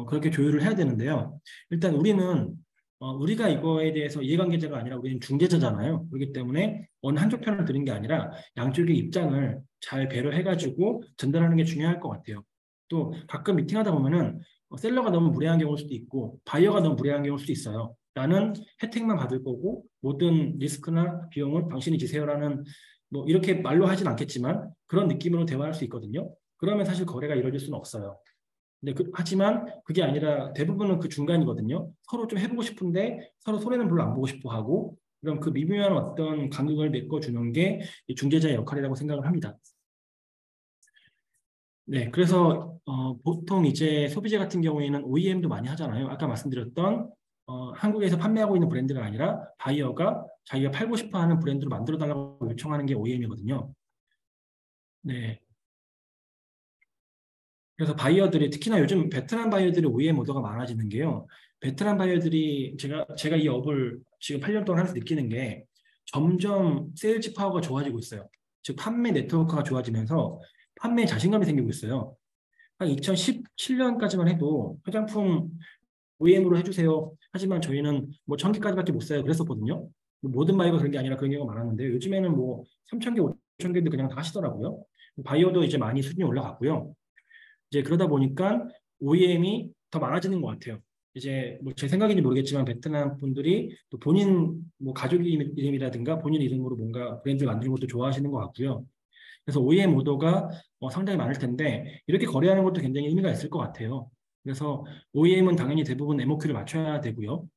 그렇게 조율을 해야 되는데요. 일단 우리는 우리가 이거에 대해서 이해관계자가 아니라 우리는 중재자잖아요. 그렇기 때문에 어느 한쪽 편을 드는 게 아니라 양쪽의 입장을 잘 배려해가지고 전달하는 게 중요할 것 같아요. 또 가끔 미팅하다 보면은 셀러가 너무 무례한 경우일 수도 있고 바이어가 너무 무례한 경우일 수도 있어요. 나는 혜택만 받을 거고 모든 리스크나 비용을 당신이 지세요라는 뭐 이렇게 말로 하진 않겠지만 그런 느낌으로 대화할 수 있거든요. 그러면 사실 거래가 이루어질 수는 없어요. 근데 하지만 그게 아니라 대부분은 그 중간이거든요. 서로 좀 해보고 싶은데 서로 손해는 별로 안 보고 싶어 하고 그럼 그 미묘한 어떤 간극을 메꿔주는 게 중재자의 역할이라고 생각을 합니다. 네, 그래서 보통 이제 소비재 같은 경우에는 OEM도 많이 하잖아요. 아까 말씀드렸던 한국에서 판매하고 있는 브랜드가 아니라 바이어가 자기가 팔고 싶어하는 브랜드로 만들어달라고 요청하는 게 OEM이거든요. 네. 그래서 바이어들이 특히나 요즘 베트남 바이어들이 OEM 오더가 많아지는 게요. 베트남 바이어들이 제가 이 업을 지금 8년 동안 하면서 느끼는 게 점점 세일즈 파워가 좋아지고 있어요. 즉 판매 네트워크가 좋아지면서 판매에 자신감이 생기고 있어요. 한 2017년까지만 해도 화장품 OEM으로 해주세요. 하지만 저희는 뭐 1,000개까지밖에 못 사요. 그랬었거든요. 모든 바이어가 그런 게 아니라 그런 경우가 많았는데 요즘에는 뭐 3,000개, 5,000개도 그냥 다 하시더라고요. 바이어도 이제 많이 수준이 올라갔고요. 이제 그러다 보니까 OEM이 더 많아지는 것 같아요. 이제 뭐 제 생각인지 모르겠지만 베트남 분들이 또 본인 뭐 가족 이름이라든가 본인 이름으로 뭔가 브랜드를 만드는 것도 좋아하시는 것 같고요. 그래서 OEM 오더가 상당히 많을 텐데 이렇게 거래하는 것도 굉장히 의미가 있을 것 같아요. 그래서 OEM은 당연히 대부분 MOQ를 맞춰야 되고요.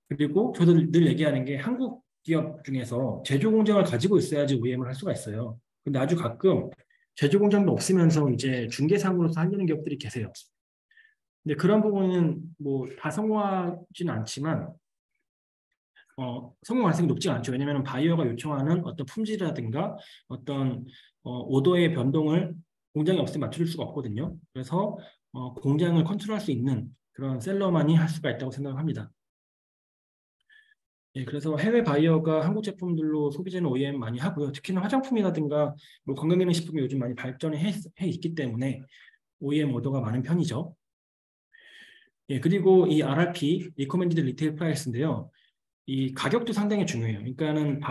그리고 저도 늘 얘기하는 게 한국 기업 중에서 제조 공장을 가지고 있어야지 OEM을 할 수가 있어요. 근데 아주 가끔 제조 공장도 없으면서 이제 중개상으로서 하려는 기업들이 계세요. 근데 그런 부분은 뭐 다 성공하지는 않지만 성공 가능성이 높지 않죠. 왜냐하면 바이어가 요청하는 어떤 품질이라든가 어떤 오더의 변동을 공장이 없으면 맞춰줄 수가 없거든요. 그래서 공장을 컨트롤할 수 있는 그런 셀러만이 할 수가 있다고 생각합니다. 예, 그래서 해외 바이어가 한국 제품들로 소비재는 OEM 많이 하고요. 특히나 화장품이라든가 뭐 건강기능식품이 요즘 많이 발전해 있기 때문에 OEM 오더가 많은 편이죠. 예, 그리고 이 RRP, Recommended Retail Price인데요. 이 가격도 상당히 중요해요. 그러니까는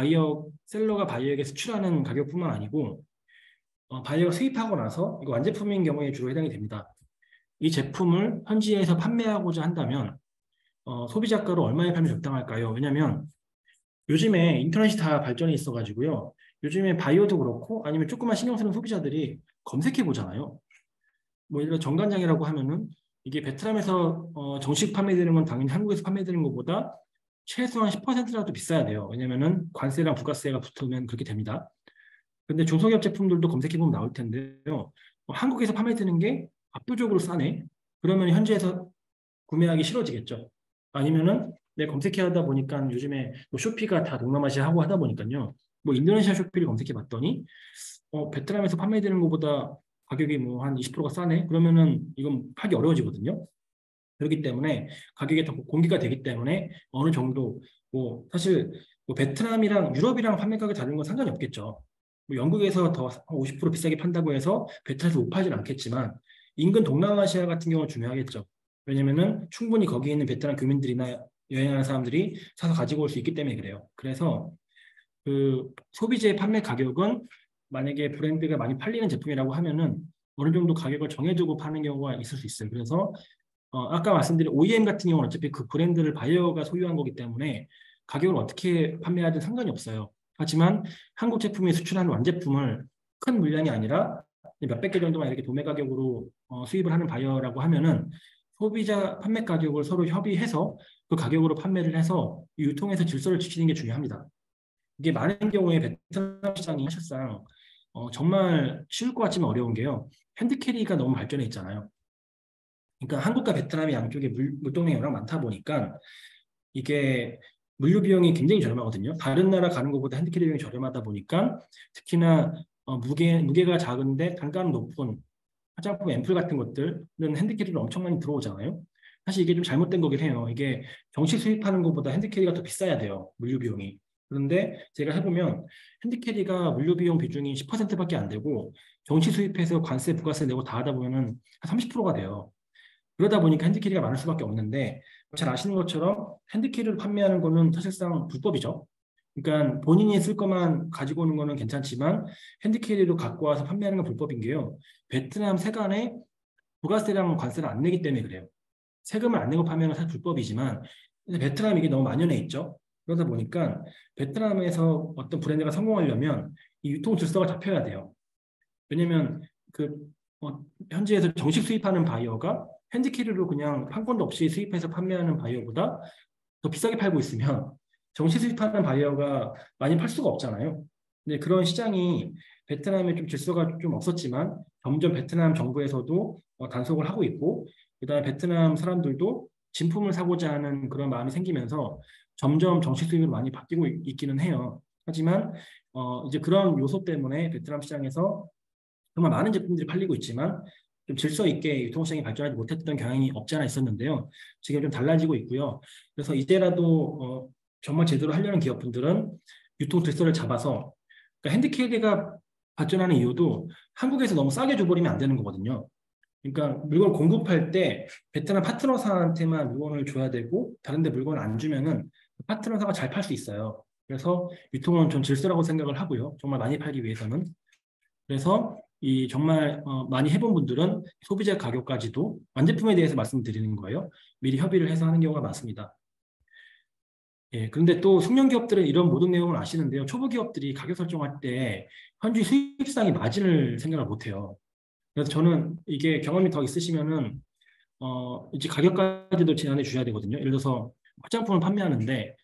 셀러가 바이어에게 수출하는 가격뿐만 아니고 바이어가 수입하고 나서 이거 완제품인 경우에 주로 해당이 됩니다. 이 제품을 현지에서 판매하고자 한다면 소비자가로 얼마에 팔면 적당할까요? 왜냐하면 요즘에 인터넷이 다 발전이 있어가지고요. 요즘에 바이오도 그렇고 아니면 조금만 신경 쓰는 소비자들이 검색해 보잖아요. 뭐 예를 들어 정관장이라고 하면은 이게 베트남에서 정식 판매되는 건 당연히 한국에서 판매되는 것보다 최소한 10%라도 비싸야 돼요. 왜냐면은 관세랑 부가세가 붙으면 그렇게 됩니다. 근데 중소기업 제품들도 검색해 보면 나올 텐데요. 한국에서 판매되는 게 압도적으로 싸네. 그러면 현지에서 구매하기 싫어지겠죠. 아니면은 내 검색해 하다 보니까 요즘에 뭐 쇼피가 다 동남아시아 하고 하다 보니까요. 뭐 인도네시아 쇼피를 검색해 봤더니 베트남에서 판매되는 것보다 가격이 뭐 한 20%가 싸네. 그러면은 이건 팔기 어려워지거든요. 그렇기 때문에 가격이 더 공개가 되기 때문에 어느 정도 뭐 사실 뭐 베트남이랑 유럽이랑 판매 가격이 다른 건 상관이 없겠죠. 뭐 영국에서 더 50% 비싸게 판다고 해서 베트남에서 못 팔진 않겠지만 인근 동남아시아 같은 경우는 중요하겠죠. 왜냐면은 충분히 거기 있는 베트남 교민들이나 여행하는 사람들이 사서 가지고 올 수 있기 때문에 그래요. 그래서 그 소비재 판매 가격은 만약에 브랜드가 많이 팔리는 제품이라고 하면은 어느 정도 가격을 정해두고 파는 경우가 있을 수 있어요. 그래서 아까 말씀드린 OEM 같은 경우는 어차피 그 브랜드를 바이어가 소유한 거기 때문에 가격을 어떻게 판매하든 상관이 없어요. 하지만 한국 제품이 수출하는 완제품을 큰 물량이 아니라 몇백 개 정도만 이렇게 도매 가격으로 수입을 하는 바이어라고 하면은 소비자 판매 가격을 서로 협의해서 그 가격으로 판매를 해서 유통에서 질서를 지키는 게 중요합니다. 이게 많은 경우에 베트남 시장이 사실상 정말 쉬울 것 같지만 어려운 게요. 핸드캐리가 너무 발전해 있잖아요. 그러니까 한국과 베트남이 양쪽에 물동량이 워낙 많다 보니까 이게 물류 비용이 굉장히 저렴하거든요. 다른 나라 가는 것보다 핸드캐리 비용이 저렴하다 보니까 특히나 무게가 작은데 단가는 높은 화장품 앰플 같은 것들은 핸드캐리로 엄청 많이 들어오잖아요. 사실 이게 좀 잘못된 거긴 해요. 이게 정식 수입하는 것보다 핸드캐리가 더 비싸야 돼요. 물류 비용이. 그런데 제가 해보면 핸드캐리가 물류 비용 비중이 10%밖에 안 되고 정식 수입해서 관세, 부가세 내고 다 하다 보면은 한 30%가 돼요. 그러다 보니까 핸드캐리가 많을 수밖에 없는데 잘 아시는 것처럼 핸드캐리를 판매하는 거는 사실상 불법이죠. 그러니까 본인이 쓸 것만 가지고 오는 거는 괜찮지만 핸드캐리로 갖고 와서 판매하는 건 불법인 게요. 베트남 세관에 부가세랑 관세를 안 내기 때문에 그래요. 세금을 안 내고 판매하는 건 사실 불법이지만 베트남 이게 너무 만연해 있죠. 그러다 보니까 베트남에서 어떤 브랜드가 성공하려면 이 유통 질서가 잡혀야 돼요. 왜냐면 그 현지에서 정식 수입하는 바이어가 핸드캐리로 그냥 판권도 없이 수입해서 판매하는 바이어보다 더 비싸게 팔고 있으면 정식 수입하는 바이어가 많이 팔 수가 없잖아요. 근데 그런 시장이 베트남에 좀 질서가 좀 없었지만 점점 베트남 정부에서도 단속을 하고 있고 그다음에 베트남 사람들도 진품을 사고자 하는 그런 마음이 생기면서 점점 정식 수입으로 많이 바뀌고 있기는 해요. 하지만 이제 그런 요소 때문에 베트남 시장에서 정말 많은 제품들이 팔리고 있지만 좀 질서 있게 유통시장이 발전하지 못했던 경향이 없지 않아 있었는데요. 지금 좀 달라지고 있고요. 그래서 이때라도 정말 제대로 하려는 기업분들은 유통 질서를 잡아서 그러니까 핸드캐리가 발전하는 이유도 한국에서 너무 싸게 줘버리면 안 되는 거거든요. 그러니까 물건 공급할 때 베트남 파트너사한테만 물건을 줘야 되고 다른 데 물건을 안 주면은 파트너사가 잘 팔 수 있어요. 그래서 유통은 좀 질서라고 생각을 하고요. 정말 많이 팔기 위해서는. 그래서 이 정말 많이 해본 분들은 소비자 가격까지도 완제품에 대해서 말씀드리는 거예요. 미리 협의를 해서 하는 경우가 많습니다. 예, 그런데 또 숙련 기업들은 이런 모든 내용을 아시는데요. 초보 기업들이 가격 설정할 때 현지 수입상의 마진을 생각을 못해요. 그래서 저는 이게 경험이 더 있으시면은 이제 가격까지도 제한해 주셔야 되거든요. 예를 들어서 화장품을 판매하는데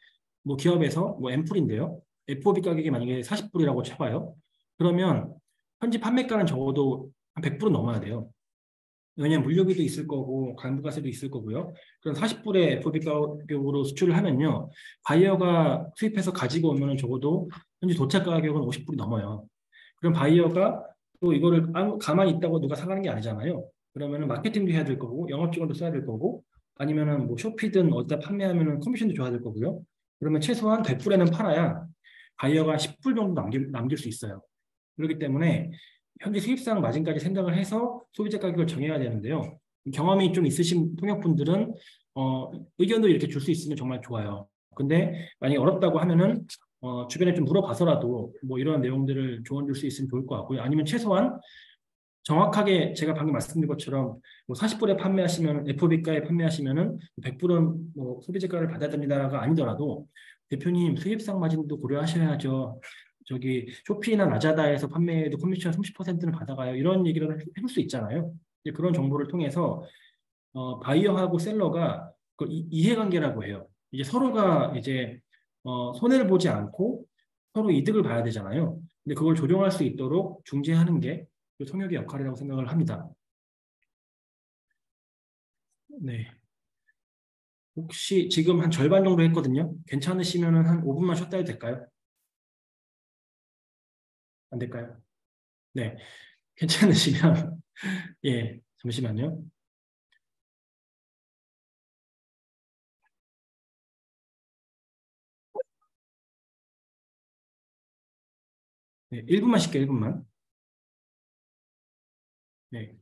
뭐 기업에서 뭐 앰플인데요. FOB 가격이 만약에 40불이라고 쳐봐요. 그러면 현지 판매가는 적어도 한 100불은 넘어야 돼요. 왜냐하면 물류비도 있을 거고 간부가세도 있을 거고요. 그럼 40불의 FOB 가격으로 수출을 하면요. 바이어가 수입해서 가지고 오면 적어도 현지 도착 가격은 50불이 넘어요. 그럼 바이어가 또 이거를 가만히 있다고 누가 사가는 게 아니잖아요. 그러면 마케팅도 해야 될 거고 영업 지원도 써야 될 거고 아니면은 뭐 쇼피든 어디다 판매하면은 커미션도 줘야 될 거고요. 그러면 최소한 100불에는 팔아야 바이어가 10불 정도 남길 수 있어요. 그렇기 때문에 현재 수입상 마진까지 생각을 해서 소비자 가격을 정해야 되는데요. 경험이 좀 있으신 통역분들은 의견도 이렇게 줄 수 있으면 정말 좋아요. 근데 만약에 어렵다고 하면은 주변에 좀 물어봐서라도 뭐 이런 내용들을 조언 줄 수 있으면 좋을 것 같고요. 아니면 최소한 정확하게 제가 방금 말씀드린 것처럼 뭐 40불에 판매하시면 FOB가에 판매하시면은 100불은 뭐 소비재가를 받아야 됩니다가 아니더라도 대표님 수입상 마진도 고려하셔야죠. 저기 쇼피나 라자다에서 판매해도 커미션 30%는 받아가요. 이런 얘기를 해줄 수 있잖아요. 이제 그런 정보를 통해서 바이어하고 셀러가 그 이해관계라고 해요. 이제 서로가 이제 손해를 보지 않고 서로 이득을 봐야 되잖아요. 근데 그걸 조정할 수 있도록 중재하는 게 그 통역의 역할이라고 생각을 합니다. 네. 혹시 지금 한 절반 정도 했거든요. 괜찮으시면 한 5분만 쉬었다 해도 될까요? 안 될까요? 네. 괜찮으시면 예, 잠시만요. 네, 1분만 쉴게요. 1분만. 네.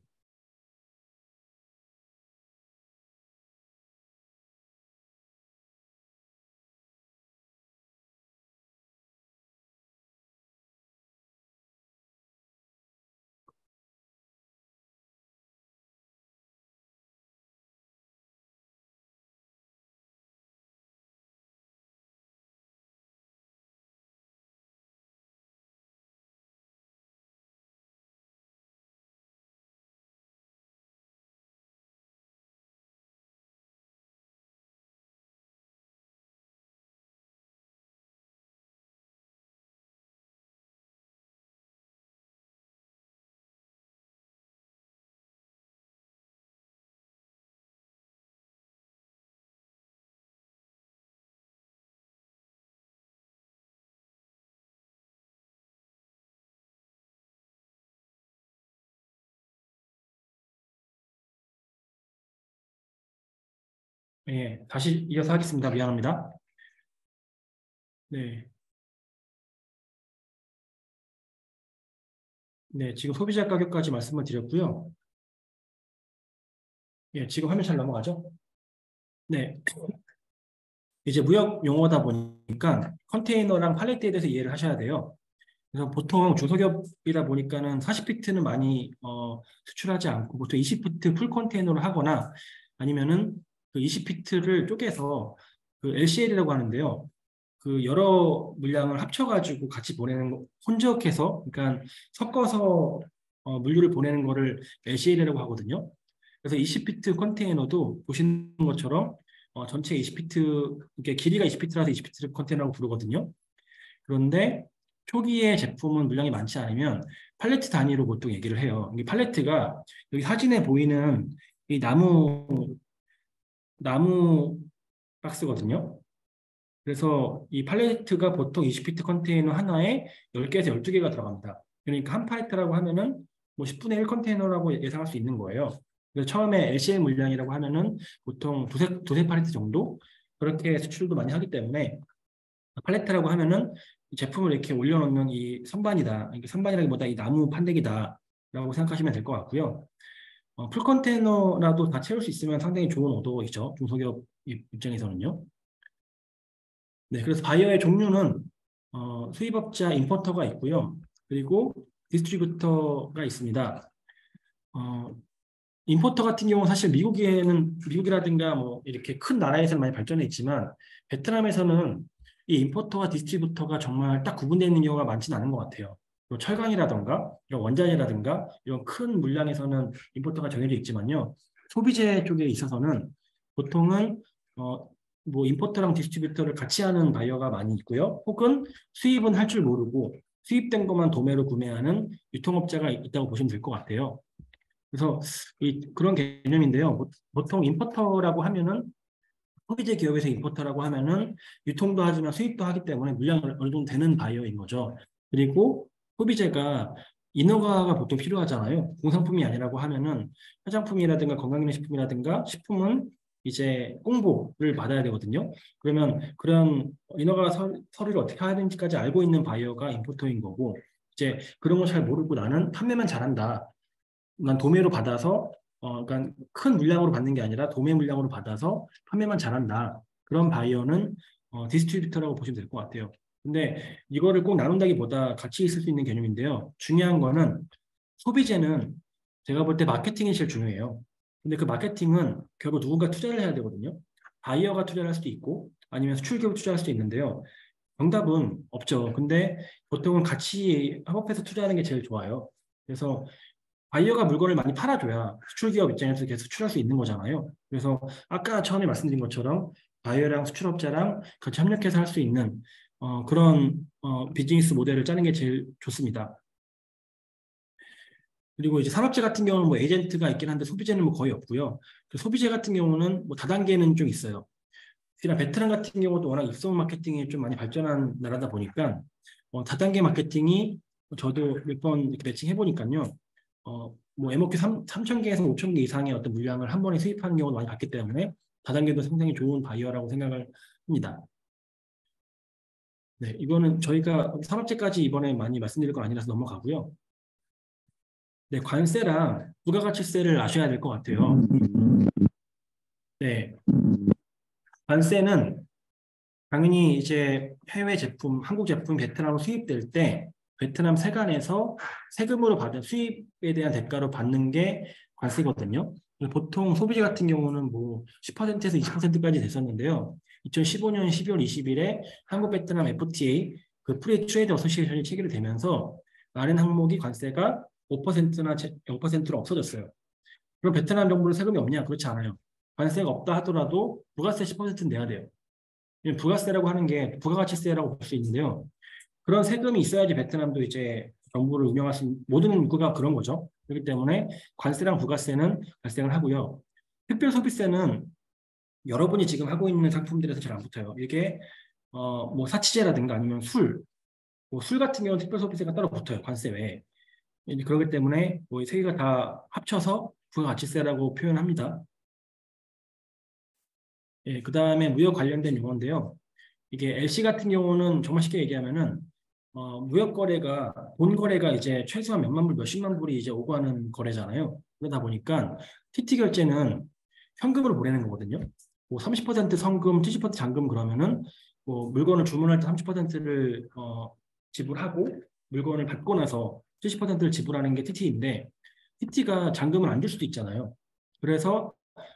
예, 다시 이어서 하겠습니다. 미안합니다. 네. 네, 지금 소비자 가격까지 말씀을 드렸고요. 예, 지금 화면 잘 넘어가죠? 네. 이제 무역 용어다 보니까 컨테이너랑 팔레트에 대해서 이해를 하셔야 돼요. 그래서 보통 중소기업이다 보니까는 40피트는 많이 수출하지 않고 보통 20피트 풀 컨테이너를 하거나 아니면은 그 20피트를 쪼개서 그 LCL이라고 하는데요. 그 여러 물량을 합쳐가지고 같이 보내는 거, 혼적해서 그러니까 섞어서 물류를 보내는 거를 LCL이라고 하거든요. 그래서 20피트 컨테이너도 보시는 것처럼 전체 20피트 이게 길이가 20피트라서 20피트 컨테이너라고 부르거든요. 그런데 초기에 제품은 물량이 많지 않으면 팔레트 단위로 보통 얘기를 해요. 이 팔레트가 여기 사진에 보이는 이 나무 박스거든요. 그래서 이 팔레트가 보통 20피트 컨테이너 하나에 10개에서 12개가 들어갑니다. 그러니까 한 팔레트라고 하면은 뭐 10분의 1 컨테이너라고 예상할 수 있는 거예요. 그래서 처음에 LCL 물량이라고 하면은 보통 두세 팔레트 정도 그렇게 수출도 많이 하기 때문에 팔레트라고 하면은 이 제품을 이렇게 올려놓는 이 선반이다. 이게 선반이라기보다 이 나무 판대기다라고 생각하시면 될 것 같고요. 풀 컨테이너라도 다 채울 수 있으면 상당히 좋은 오더이죠. 중소기업 입장에서는요. 네, 그래서 바이어의 종류는 수입업자, 임포터가 있고요. 그리고 디스트리뷰터가 있습니다. 어, 임포터 같은 경우는 사실 미국이라든가 뭐 이렇게 큰 나라에서는 많이 발전해 있지만 베트남에서는 이 임포터와 디스트리뷰터가 정말 딱 구분되어 있는 경우가 많지는 않은 것 같아요. 뭐 철강이라든가 이런 원자재라든가 이런 큰 물량에서는 임포터가 정해져 있지만요. 소비재 쪽에 있어서는 보통은 어, 뭐 임포터랑 디스트리뷰터를 같이 하는 바이어가 많이 있고요. 혹은 수입은 할 줄 모르고 수입된 것만 도매로 구매하는 유통업자가 있다고 보시면 될 것 같아요. 그래서 그런 개념인데요. 보통 임포터라고 하면은 소비재 기업에서 임포터라고 하면은 유통도 하지만 수입도 하기 때문에 물량이 어느 정도 되는 바이어인 거죠. 그리고 소비재가 인허가가 보통 필요하잖아요. 공산품이 아니라고 하면은 화장품이라든가 건강기능식품이라든가 식품은 이제 공보를 받아야 되거든요. 그러면 그런 인허가 서류를 어떻게 하는지까지 알고 있는 바이어가 임포터인 거고, 이제 그런 걸 잘 모르고 나는 판매만 잘한다. 난 도매로 받아서 그러니까 큰 물량으로 받는 게 아니라 도매 물량으로 받아서 판매만 잘한다. 그런 바이어는 디스트리뷰터라고 보시면 될 것 같아요. 근데 이거를 꼭 나눈다기보다 같이 있을 수 있는 개념인데요. 중요한 거는 소비재는 제가 볼 때 마케팅이 제일 중요해요. 근데 그 마케팅은 결국 누군가 투자를 해야 되거든요. 바이어가 투자를 할 수도 있고 아니면 수출기업이 투자할 수도 있는데요. 정답은 없죠. 근데 보통은 같이 협업해서 투자하는 게 제일 좋아요. 그래서 바이어가 물건을 많이 팔아줘야 수출기업 입장에서 계속 수출할 수 있는 거잖아요. 그래서 아까 처음에 말씀드린 것처럼 바이어랑 수출업자랑 같이 협력해서 할 수 있는 그런 비즈니스 모델을 짜는 게 제일 좋습니다. 그리고 이제 산업재 같은 경우는 뭐 에이전트가 있긴 한데 소비재는 뭐 거의 없고요. 그 소비재 같은 경우는 뭐 다단계는 좀 있어요. 특히나 베트남 같은 경우도 워낙 입소문 마케팅이 좀 많이 발전한 나라다 보니까 다단계 마케팅이 저도 몇 번 매칭 해보니까요. 뭐 MOQ 3,000개에서 5,000개 이상의 어떤 물량을 한 번에 수입하는 경우도 많이 봤기 때문에 다단계도 상당히 좋은 바이어라고 생각을 합니다. 네, 이거는 저희가 산업재까지 이번에 많이 말씀드릴 건 아니라서 넘어가고요. 네, 관세랑 부가가치세를 아셔야 될 것 같아요. 네, 관세는 당연히 이제 해외 제품, 한국 제품 베트남으로 수입될 때 베트남 세관에서 세금으로 받은 수입에 대한 대가로 받는 게 관세거든요. 보통 소비재 같은 경우는 뭐 10%에서 20%까지 됐었는데요. 2015년 12월 20일에 한국 베트남 FTA 그 프리 트레이드 어소시에이션이 체결이 되면서 많은 항목이 관세가 5%나 0%로 없어졌어요. 그럼 베트남 정부는 세금이 없냐? 그렇지 않아요. 관세가 없다 하더라도 부가세 10%는 내야 돼요. 부가세라고 하는 게 부가가치세라고 볼 수 있는데요. 그런 세금이 있어야지 베트남도 이제 정부를 운영할 수 있는 모든 국가가 그런 거죠. 그렇기 때문에 관세랑 부가세는 발생을 하고요. 특별소비세는 여러분이 지금 하고 있는 상품들에서 잘 안 붙어요. 이게 뭐 사치제라든가 아니면 술, 뭐 술 같은 경우는 특별소비세가 따로 붙어요. 관세 외에. 그렇기 때문에 뭐 세 개가 다 합쳐서 부가가치세라고 표현합니다. 예, 그 다음에 무역 관련된 용어인데요. 이게 LC 같은 경우는 정말 쉽게 얘기하면은 무역 거래가 본 거래가 이제 최소한 몇만 불, 몇십만 불이 이제 오고 하는 거래잖아요. 그러다 보니까 TT 결제는 현금으로 보내는 거거든요. 뭐 30% 성금, 70% 잔금 그러면은 뭐 물건을 주문할 때 30%를 지불하고 물건을 받고 나서 70%를 지불하는 게 TT인데 TT가 잔금을 안 줄 수도 있잖아요. 그래서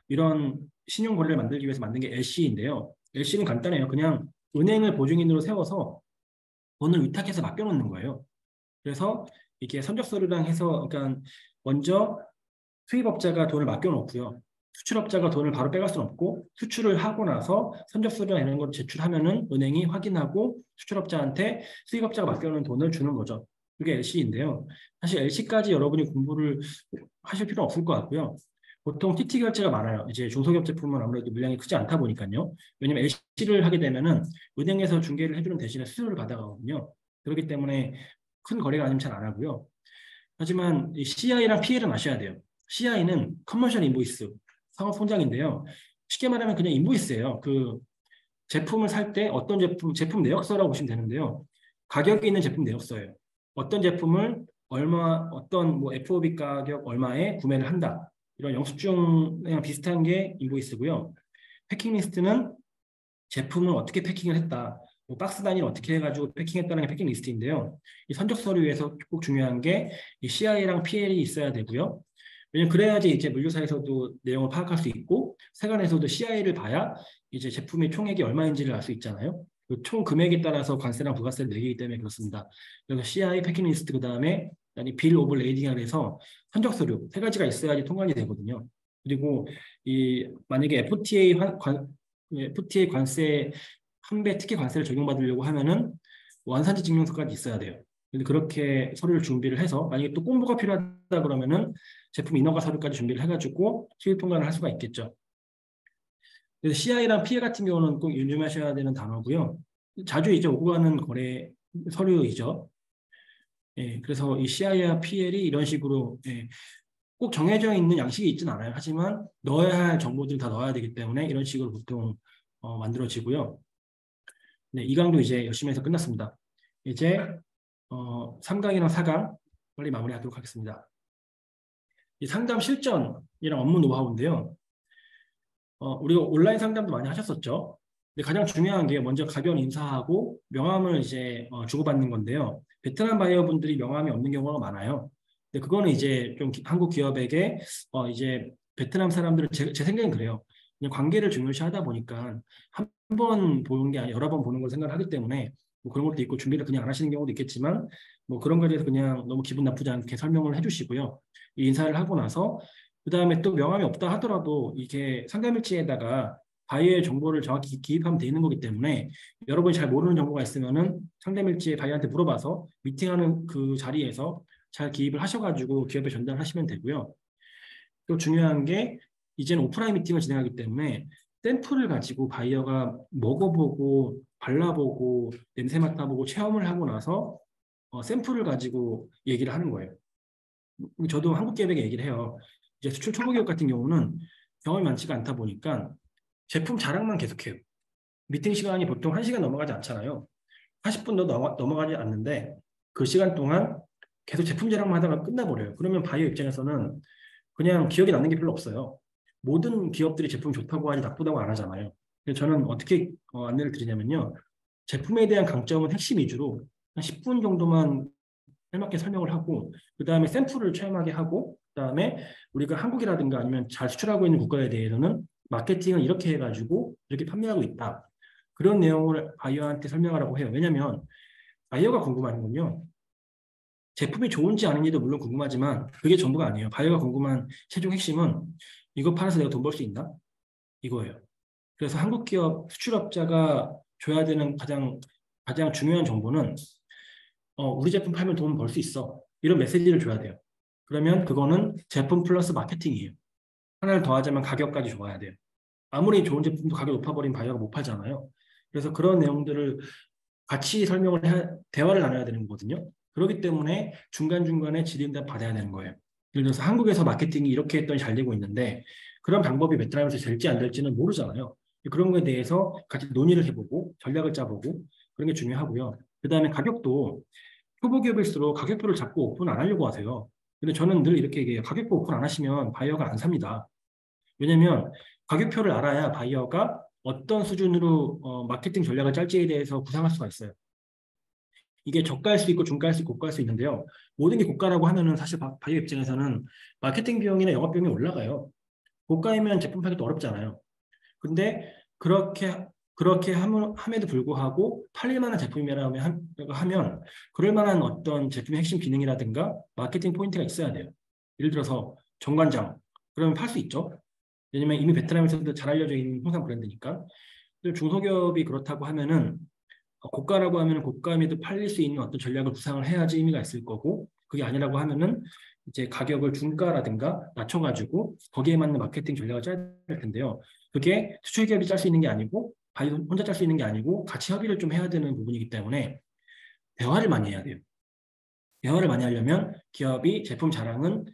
이런 신용 거래를 만들기 위해서 만든 게 LC인데요. LC는 간단해요. 그냥 은행을 보증인으로 세워서 돈을 위탁해서 맡겨놓는 거예요. 그래서 이게 선적서류랑 해서 그러니까 먼저 수입업자가 돈을 맡겨놓고요. 수출업자가 돈을 바로 빼갈 수는 없고 수출을 하고 나서 선적서류나 이런 걸 제출하면은 은행이 확인하고 수출업자한테 수입업자가 맡겨놓은 돈을 주는 거죠. 그게 LC인데요. 사실 LC까지 여러분이 공부를 하실 필요는 없을 것 같고요. 보통 TT 결제가 많아요. 이제 중소기업 제품은 아무래도 물량이 크지 않다 보니까요. 왜냐면 LC를 하게 되면은 은행에서 중개를 해주는 대신에 수수료를 받아가거든요. 그렇기 때문에 큰 거래가 아니면 잘 안 하고요. 하지만 이 CI랑 PL은 아셔야 돼요. CI는 커머셜 인보이스, 상업 통장인데요. 쉽게 말하면 그냥 인보이스예요. 그 제품을 살 때 어떤 제품 내역서라고 보시면 되는데요. 가격이 있는 제품 내역서예요. 어떤 제품을 얼마, 어떤 뭐 FOB 가격 얼마에 구매를 한다. 이런 영수증이랑 비슷한 게 인보이스고요. 패킹 리스트는 제품을 어떻게 패킹을 했다. 뭐 박스 단위를 어떻게 해가지고 패킹했다는 게 패킹 리스트인데요. 이 선적 서류에서 꼭 중요한 게 이 CI랑 PL이 있어야 되고요. 왜냐면 그래야지 이제 물류사에서도 내용을 파악할 수 있고 세관에서도 CI를 봐야 이제 제품의 총액이 얼마인지를 알 수 있잖아요. 그 총 금액에 따라서 관세랑 부가세를 매기기 때문에 그렇습니다. 그래서 CI, 패킹 리스트 그다음에 빌 오브 레이딩이라 해서 선적 서류 세 가지가 있어야지 통관이 되거든요. 그리고 이 만약에 FTA 관세 한배 특혜 관세를 적용받으려고 하면은 원산지 증명서까지 있어야 돼요. 근데 그렇게 서류를 준비를 해서 만약에 또 공부가 필요하다 그러면은 제품 인허가 서류까지 준비를 해가지고 수입 통관을 할 수가 있겠죠. 그래서 CI랑 PL 같은 경우는 꼭 유념하셔야 되는 단어고요. 자주 이제 오고 가는 거래 서류이죠. 예, 그래서 이 CI와 PL이 이런 식으로 꼭 정해져 있는 양식이 있진 않아요. 하지만 넣어야 할 정보들을 다 넣어야 되기 때문에 이런 식으로 보통 만들어지고요. 네, 2강도 이제 열심히 해서 끝났습니다. 이제 3강이랑 4강 빨리 마무리하도록 하겠습니다. 이 상담 실전이랑 업무 노하우인데요. 우리가 온라인 상담도 많이 하셨었죠. 근데 가장 중요한 게 먼저 가벼운 인사하고 명함을 이제 주고받는 건데요. 베트남 바이어분들이 명함이 없는 경우가 많아요. 근데 그거는 이제 좀 한국 기업에게 이제 베트남 사람들은 제 생각엔 그래요. 그냥 관계를 중요시하다 보니까 한 번 보는 게 아니라 여러 번 보는 걸 생각하기 때문에 뭐 그런 것도 있고 준비를 그냥 안 하시는 경우도 있겠지만 뭐 그런 거에 대해서 그냥 너무 기분 나쁘지 않게 설명을 해주시고요. 이 인사를 하고 나서 그 다음에 또 명함이 없다 하더라도 이게 상담일지에다가 바이어의 정보를 정확히 기입하면 되는 거기 때문에 여러분이 잘 모르는 정보가 있으면은 상담일지에 바이어한테 물어봐서 미팅하는 그 자리에서 잘 기입을 하셔가지고 기업에 전달하시면 되고요. 또 중요한 게 이제는 오프라인 미팅을 진행하기 때문에 샘플을 가지고 바이어가 먹어보고 발라보고 냄새 맡아보고 체험을 하고 나서 샘플을 가지고 얘기를 하는 거예요. 저도 한국 기업에게 얘기를 해요. 이제 수출 초보 기업 같은 경우는 경험이 많지가 않다 보니까 제품 자랑만 계속해요. 미팅 시간이 보통 1시간 넘어가지 않잖아요. 40분도 넘어가지 않는데 그 시간 동안 계속 제품 자랑만 하다가 끝나버려요. 그러면 바이오 입장에서는 그냥 기억이 남는 게 별로 없어요. 모든 기업들이 제품 좋다고 하지 나쁘다고 안 하잖아요. 그래서 저는 어떻게 안내를 드리냐면요. 제품에 대한 강점은 핵심 위주로 한 10분 정도만 해맞게 설명을 하고 그 다음에 샘플을 체험하게 하고 그 다음에 우리가 한국이라든가 아니면 잘 수출하고 있는 국가에 대해서는 마케팅을 이렇게 해가지고 이렇게 판매하고 있다. 그런 내용을 바이어한테 설명하라고 해요. 왜냐하면 바이어가 궁금한 건요. 제품이 좋은지 아닌지도 물론 궁금하지만 그게 전부가 아니에요. 바이어가 궁금한 최종 핵심은 이거 팔아서 내가 돈 벌 수 있나? 이거예요. 그래서 한국 기업 수출업자가 줘야 되는 가장 중요한 정보는 우리 제품 팔면 돈 벌 수 있어. 이런 메시지를 줘야 돼요. 그러면 그거는 제품 플러스 마케팅이에요. 하나를 더하자면 가격까지 좋아야 돼요. 아무리 좋은 제품도 가격 높아버린 바이어가 못 팔잖아요. 그래서 그런 내용들을 같이 대화를 나눠야 되는 거거든요. 그렇기 때문에 중간중간에 질의응답 받아야 되는 거예요. 예를 들어서 한국에서 마케팅이 이렇게 했더니 잘 되고 있는데 그런 방법이 베트남에서 될지 안 될지는 모르잖아요. 그런 거에 대해서 같이 논의를 해보고 전략을 짜보고 그런 게 중요하고요. 그 다음에 가격도 초보 기업일수록 가격표를 잡고 오픈 안 하려고 하세요. 근데 저는 늘 이렇게 얘기해요. 가격표 오픈 안 하시면 바이어가 안 삽니다. 왜냐면 가격표를 알아야 바이어가 어떤 수준으로 마케팅 전략을 짤지에 대해서 구상할 수가 있어요. 이게 저가일 수 있고 중가일 수 있고 고가일 수 있는데요. 모든 게 고가라고 하면은 사실 바이어 입장에서는 마케팅 비용이나 영업 비용이 올라가요. 고가이면 제품 팔기도 어렵잖아요. 근데 그렇게 함에도 불구하고 팔릴 만한 제품이라고 하면 그럴 만한 어떤 제품의 핵심 기능이라든가 마케팅 포인트가 있어야 돼요. 예를 들어서 정관장. 그러면 팔 수 있죠. 왜냐면 이미 베트남에서도 잘 알려져 있는 홍삼 브랜드니까. 중소기업이 그렇다고 하면은 고가라고 하면 고가임에도 팔릴 수 있는 어떤 전략을 구상을 해야지 의미가 있을 거고 그게 아니라고 하면은 이제 가격을 중가라든가 낮춰가지고 거기에 맞는 마케팅 전략을 짜야 될 텐데요. 그게 수출 기업이 짤 수 있는 게 아니고 바이오 혼자 짤 수 있는 게 아니고 같이 협의를 좀 해야 되는 부분이기 때문에 대화를 많이 해야 돼요. 대화를 많이 하려면 기업이 제품 자랑은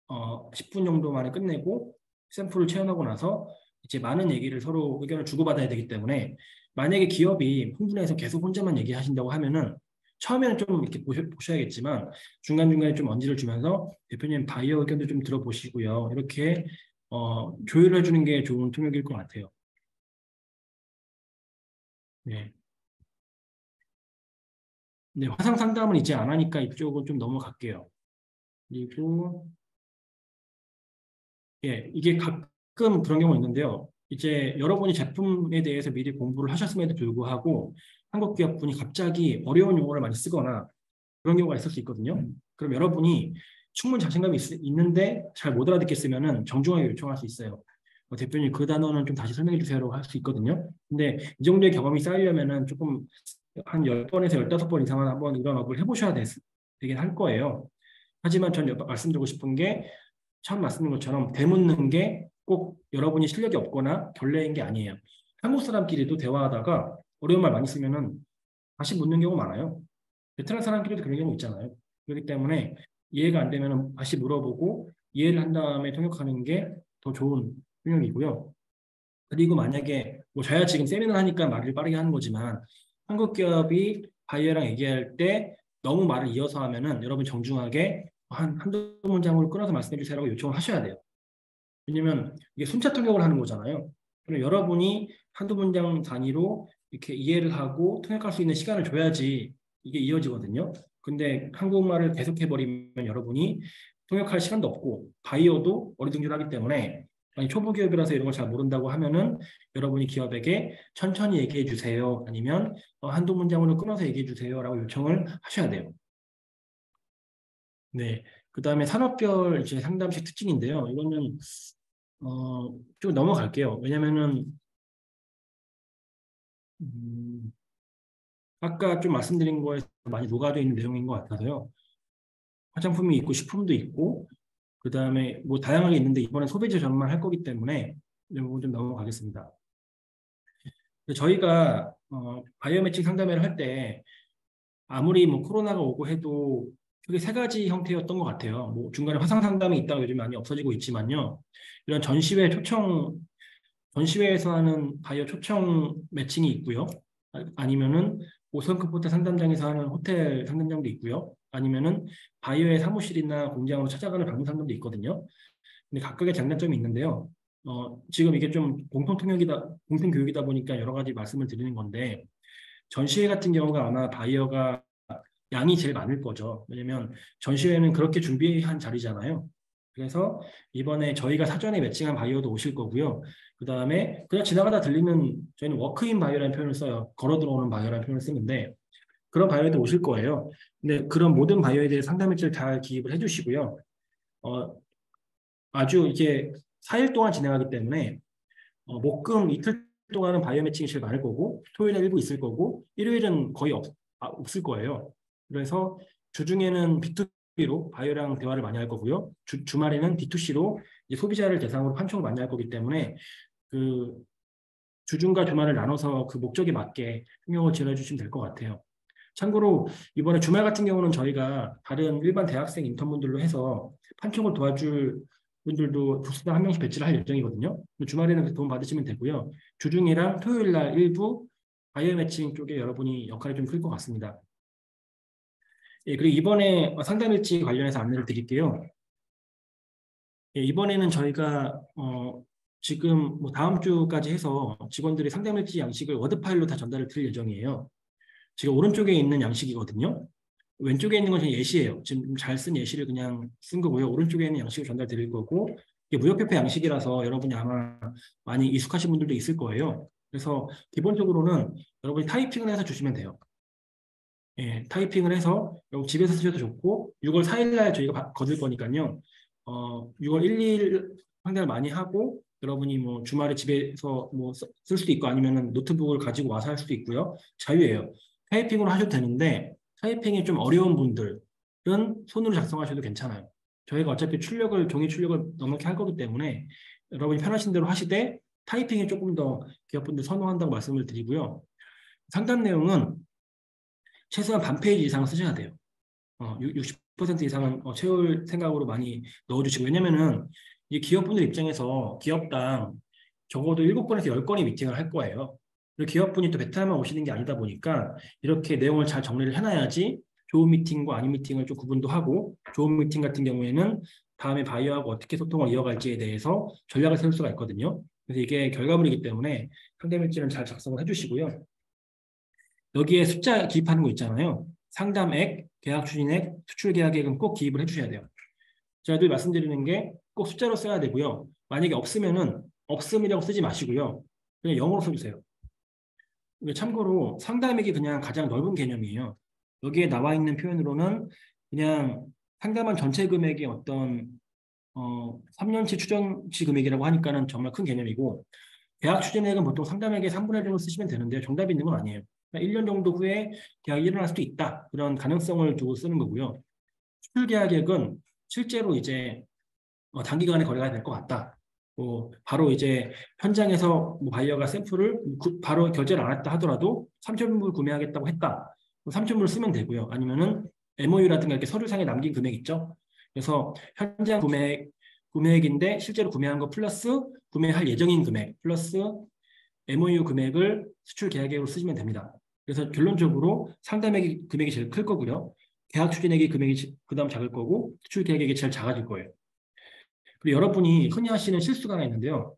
10분 정도 만에 끝내고 샘플을 체험하고 나서 이제 많은 얘기를 서로 의견을 주고받아야 되기 때문에 만약에 기업이 흥분해서 계속 혼자만 얘기하신다고 하면은 처음에는 좀 이렇게 보셔야겠지만 중간중간에 좀 언지를 주면서 대표님 바이어 의견도 좀 들어보시고요. 이렇게 조율을 해주는 게 좋은 통역일 것 같아요. 네. 네, 화상 상담은 이제 안 하니까 이쪽은 좀 넘어갈게요. 그리고 예, 이게 가끔 그런 경우가 있는데요. 이제 여러분이 제품에 대해서 미리 공부를 하셨음에도 불구하고 한국 기업분이 갑자기 어려운 용어를 많이 쓰거나 그런 경우가 있을 수 있거든요. 그럼 여러분이 충분히 자신감이 있는데 잘 못 알아듣겠으면은 정중하게 요청할 수 있어요. 대표님 그 단어는 좀 다시 설명해 주세요라고 할 수 있거든요. 근데 이 정도의 경험이 쌓이려면은 조금 한 10번에서 15번 이상은 한번 이런 업을 해보셔야 되긴 할 거예요. 하지만 전 말씀드리고 싶은 게 처음 말씀드린 것처럼 되묻는 게 꼭 여러분이 실력이 없거나 결례인 게 아니에요. 한국 사람끼리도 대화하다가 어려운 말 많이 쓰면은 다시 묻는 경우 많아요. 베트남 사람끼리도 그런 경우 있잖아요. 그렇기 때문에 이해가 안 되면 다시 물어보고 이해를 한 다음에 통역하는 게 더 좋은 통역이고요. 그리고 만약에 뭐 저야 지금 세미나 하니까 말을 빠르게 하는 거지만 한국 기업이 바이어랑 얘기할 때 너무 말을 이어서 하면은 여러분 정중하게 한두 문장으로 끊어서 말씀해 주세요라고 요청을 하셔야 돼요. 왜냐면 이게 순차 통역을 하는 거잖아요. 그럼 여러분이 한두 문장 단위로 이렇게 이해를 하고 통역할 수 있는 시간을 줘야지 이게 이어지거든요. 근데 한국말을 계속해버리면 여러분이 통역할 시간도 없고 바이어도 어리둥절하기 때문에 아니 초보 기업이라서 이런 걸 잘 모른다고 하면은 여러분이 기업에게 천천히 얘기해 주세요. 아니면 한두 문장으로 끊어서 얘기해 주세요라고 요청을 하셔야 돼요. 네. 그 다음에 산업별 이제 상담식 특징인데요. 이거는 좀 넘어갈게요. 왜냐면은 아까 좀 말씀드린 거에서 많이 녹아져 있는 내용인 것 같아서요. 화장품이 있고 식품도 있고 그 다음에 뭐 다양하게 있는데 이번엔 소비자 전만 할 거기 때문에 이 부분 좀 넘어가겠습니다. 저희가 바이오 매칭 상담회를 할 때 아무리 뭐 코로나가 오고 해도 크게 세 가지 형태였던 것 같아요. 뭐 중간에 화상 상담이 있다가 요즘 많이 없어지고 있지만요. 이런 전시회에서 하는 바이오 초청 매칭이 있고요. 아니면은 5성급 호텔 상담장에서 하는 호텔 상담장도 있고요. 아니면은 바이오의 사무실이나 공장으로 찾아가는 방문 상담도 있거든요. 근데 각각의 장단점이 있는데요. 지금 이게 좀 공통 교육이다 보니까 여러 가지 말씀을 드리는 건데, 전시회 같은 경우가 아마 바이어가 양이 제일 많을 거죠. 왜냐면 전시회는 그렇게 준비한 자리잖아요. 그래서 이번에 저희가 사전에 매칭한 바이어도 오실 거고요. 그 다음에 그냥 지나가다 들리는 저희는 워크인 바이어라는 표현을 써요. 걸어 들어오는 바이어라는 표현을 쓰는데 그런 바이어도 오실 거예요. 근데 그런 모든 바이어에 대해 상담 일지를 다 기입을 해주시고요. 아주 이게 4일 동안 진행하기 때문에 목금 이틀 동안은 바이오 매칭이 제일 많을 거고 토요일에 일부 있을 거고 일요일은 거의 없을 거예요. 그래서 주중에는 B2B로 바이오랑 대화를 많이 할 거고요. 주말에는 B2C로 이제 소비자를 대상으로 판촉을 많이 할 거기 때문에 그 주중과 주말을 나눠서 그 목적에 맞게 통역을 지원해 주시면 될 것 같아요. 참고로 이번에 주말 같은 경우는 저희가 다른 일반 대학생 인턴분들로 해서 판촉을 도와줄 분들도 부스당 한 명씩 배치를 할 예정이거든요. 주말에는 도움 받으시면 되고요. 주중이랑 토요일 날 일부 바이오 매칭 쪽에 여러분이 역할이 좀 클 것 같습니다. 예, 그리고 이번에 상담 일지 관련해서 안내를 드릴게요. 예, 이번에는 저희가 지금 뭐 다음 주까지 해서 직원들이 상담 일지 양식을 워드 파일로 다 전달을 드릴 예정이에요. 지금 오른쪽에 있는 양식이거든요. 왼쪽에 있는 건 그냥 예시예요. 지금 잘 쓴 예시를 그냥 쓴 거고요. 오른쪽에 있는 양식을 전달 드릴 거고 이게 무역협회 양식이라서 여러분이 아마 많이 익숙하신 분들도 있을 거예요. 그래서 기본적으로는 여러분이 타이핑을 해서 주시면 돼요. 예, 타이핑을 해서 여러분 집에서 쓰셔도 좋고 6월 4일 날 저희가 거둘 거니까요. 6월 1, 2일 상담을 많이 하고 여러분이 뭐 주말에 집에서 뭐 쓸 수도 있고 아니면은 노트북을 가지고 와서 할 수도 있고요. 자유예요. 타이핑으로 하셔도 되는데 타이핑이 좀 어려운 분들은 손으로 작성하셔도 괜찮아요. 저희가 어차피 종이 출력을 넉넉히 할 거기 때문에 여러분이 편하신 대로 하시되 타이핑이 조금 더 기업분들 선호한다고 말씀을 드리고요. 상담 내용은 최소한 반 페이지 이상 쓰셔야 돼요. 60% 이상은 채울 생각으로 많이 넣어주시고 왜냐면은 이 기업분들 입장에서 기업당 적어도 7건에서 10건의 미팅을 할 거예요. 그리고 기업분이 또 베트남만 오시는 게 아니다 보니까 이렇게 내용을 잘 정리를 해놔야지 좋은 미팅과 아닌 미팅을 좀 구분도 하고 좋은 미팅 같은 경우에는 다음에 바이어하고 어떻게 소통을 이어갈지에 대해서 전략을 세울 수가 있거든요. 그래서 이게 결과물이기 때문에 상담일지는 잘 작성을 해주시고요. 여기에 숫자 기입하는 거 있잖아요. 상담액, 계약 추진액, 수출 계약액은 꼭 기입을 해주셔야 돼요. 제가 늘 말씀드리는 게 꼭 숫자로 써야 되고요. 만약에 없으면은 없음이라고 쓰지 마시고요. 그냥 0으로 써주세요. 참고로 상담액이 그냥 가장 넓은 개념이에요. 여기에 나와 있는 표현으로는 그냥 상담한 전체 금액의 어떤 3년치 추정치 금액이라고 하니까는 정말 큰 개념이고 계약 추진액은 보통 상담액의 3분의 1 정도 쓰시면 되는데 정답이 있는 건 아니에요. 1년 정도 후에 계약이 일어날 수도 있다. 그런 가능성을 두고 쓰는 거고요. 수출 계약액은 실제로 이제 단기간에 거래가 될 것 같다. 바로 이제 현장에서 뭐 바이어가 샘플을 바로 결제를 안 했다 하더라도 3천불 구매하겠다고 했다. 3천불 쓰면 되고요. 아니면은 MOU라든가 이렇게 서류상에 남긴 금액 있죠. 그래서 현장 구매액 구매액인데 실제로 구매한 거 플러스 구매할 예정인 금액 플러스 MOU 금액을 수출 계약액으로 쓰시면 됩니다. 그래서 결론적으로 상담액 금액이 제일 클 거고요. 계약 추진액이 금액이 그다음 작을 거고 수출 계약액이 제일 작아질 거예요. 그리고 여러분이 흔히 하시는 실수가 하나 있는데요.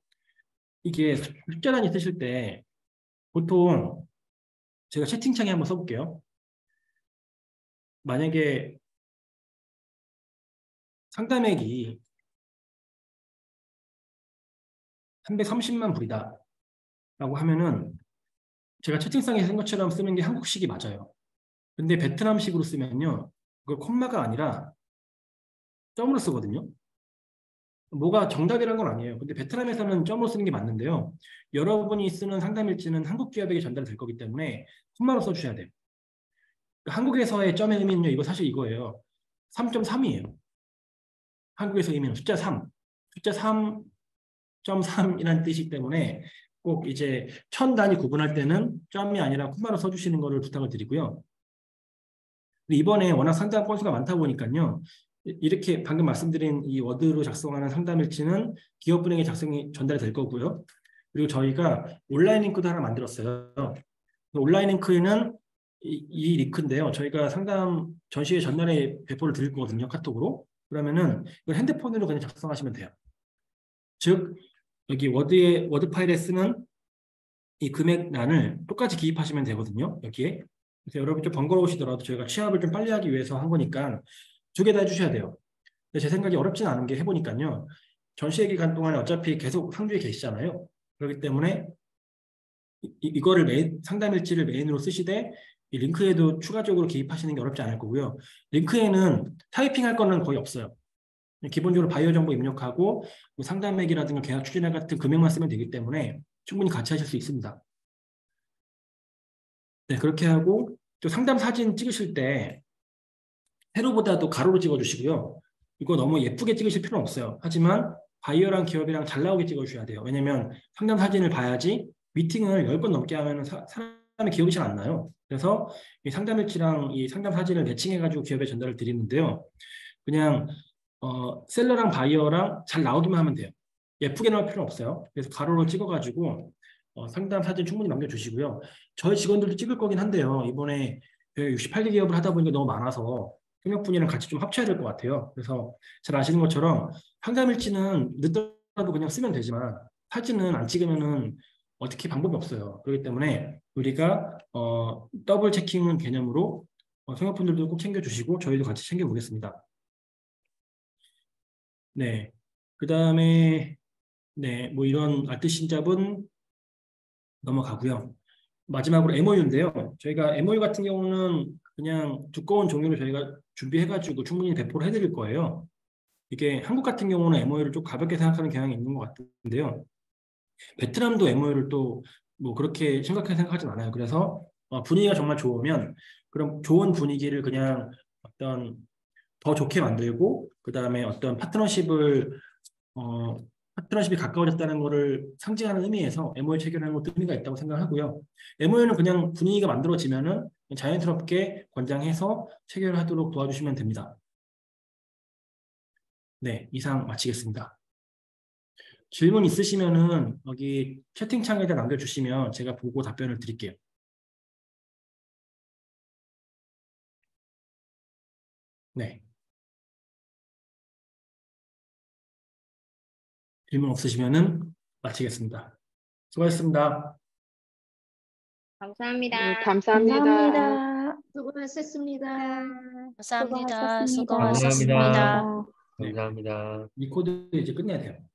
이게 숫자단위 쓰실 때 보통 제가 채팅창에 한번 써볼게요. 만약에 상담액이 330만 불이다 라고 하면은 제가 채팅창에 쓴 것처럼 쓰는 게 한국식이 맞아요. 근데 베트남식으로 쓰면요. 그걸 콤마가 아니라 점으로 쓰거든요. 뭐가 정답이란 건 아니에요. 근데 베트남에서는 점으로 쓰는 게 맞는데요. 여러분이 쓰는 상담일지는 한국 기업에게 전달될 거기 때문에 콤마로 써주셔야 돼요. 한국에서의 점의 의미는요. 이거 사실 이거예요. 3.3이에요. 한국에서 의미는 숫자 3. 숫자 3.3이라는 뜻이기 때문에 꼭 이제 1000 단위 구분할 때는 점이 아니라 콤마로 써주시는 것을 부탁을 드리고요. 이번에 워낙 상담 건수가 많다 보니까요. 이렇게 방금 말씀드린 이 워드로 작성하는 상담일지는 기업은행에 작성이 전달이 될 거고요. 그리고 저희가 온라인 링크도 하나 만들었어요. 온라인 링크에는 이 링크인데요. 저희가 상담 전시회 전날에 배포를 드릴 거거든요. 카톡으로. 그러면은 이걸 핸드폰으로 그냥 작성하시면 돼요. 즉 여기 워드 파일에 쓰는 이 금액란을 똑같이 기입하시면 되거든요. 여기에. 그래서 여러분 좀 번거로우시더라도 저희가 취합을 좀 빨리 하기 위해서 한 거니까 2개 다 해주셔야 돼요. 근데 제 생각이 어렵진 않은 게 해보니까요. 전시회 기간 동안에 어차피 계속 상주에 계시잖아요. 그렇기 때문에 이거를 상담일지를 메인으로 쓰시되 이 링크에도 추가적으로 기입하시는 게 어렵지 않을 거고요. 링크에는 타이핑할 거는 거의 없어요. 기본적으로 바이오 정보 입력하고 뭐 상담액이라든가 계약 추진액 같은 금액만 쓰면 되기 때문에 충분히 같이 하실 수 있습니다. 네, 그렇게 하고 또 상담 사진 찍으실 때 세로보다도 가로로 찍어주시고요. 이거 너무 예쁘게 찍으실 필요는 없어요. 하지만 바이어랑 기업이랑 잘 나오게 찍어주셔야 돼요. 왜냐면 상담 사진을 봐야지 미팅을 10번 넘게 하면 사람의 기억이 잘 안 나요. 그래서 이 상담일지랑 이 상담 사진을 매칭해가지고 기업에 전달을 드리는데요. 그냥 셀러랑 바이어랑 잘 나오기만 하면 돼요. 예쁘게 나올 필요는 없어요. 그래서 가로로 찍어가지고 상담 사진 충분히 남겨주시고요. 저희 직원들도 찍을 거긴 한데요. 이번에 68개 기업을 하다 보니까 너무 많아서 협력분이랑 같이 좀 합쳐야 될 것 같아요. 그래서 잘 아시는 것처럼 상담일지는 늦더라도 그냥 쓰면 되지만 사진은 안 찍으면은 어떻게 방법이 없어요. 그렇기 때문에 우리가 더블 체킹 개념으로 협력분들도 꼭 챙겨주시고 저희도 같이 챙겨보겠습니다. 네. 그 다음에 네, 뭐 이런 알뜰 신잡은 넘어가고요. 마지막으로 MOU인데요. 저희가 MOU 같은 경우는 그냥 두꺼운 종이로 저희가 준비해가지고 충분히 배포를 해드릴 거예요. 이게 한국 같은 경우는 MOU를 좀 가볍게 생각하는 경향이 있는 것 같은데요. 베트남도 MOU를 또 뭐 그렇게 심각하게 생각하진 않아요. 그래서 분위기가 정말 좋으면 그럼 좋은 분위기를 그냥 어떤 더 좋게 만들고 그 다음에 어떤 파트너십이 가까워졌다는 것을 상징하는 의미에서 MOU 체결하는 것도 의미가 있다고 생각하고요. MOU는 그냥 분위기가 만들어지면은 자연스럽게 권장해서 체결하도록 도와주시면 됩니다. 네, 이상 마치겠습니다. 질문 있으시면은 여기 채팅창에다 남겨주시면 제가 보고 답변을 드릴게요. 네. 질문 없으시면은 마치겠습니다. 수고하셨습니다. 감사합니다. 감사합니다. 수고하셨습니다. 감사합니다. 수고하셨습니다. 수고하셨습니다. 감사합니다. 이 코드 이제 끝내야 돼요.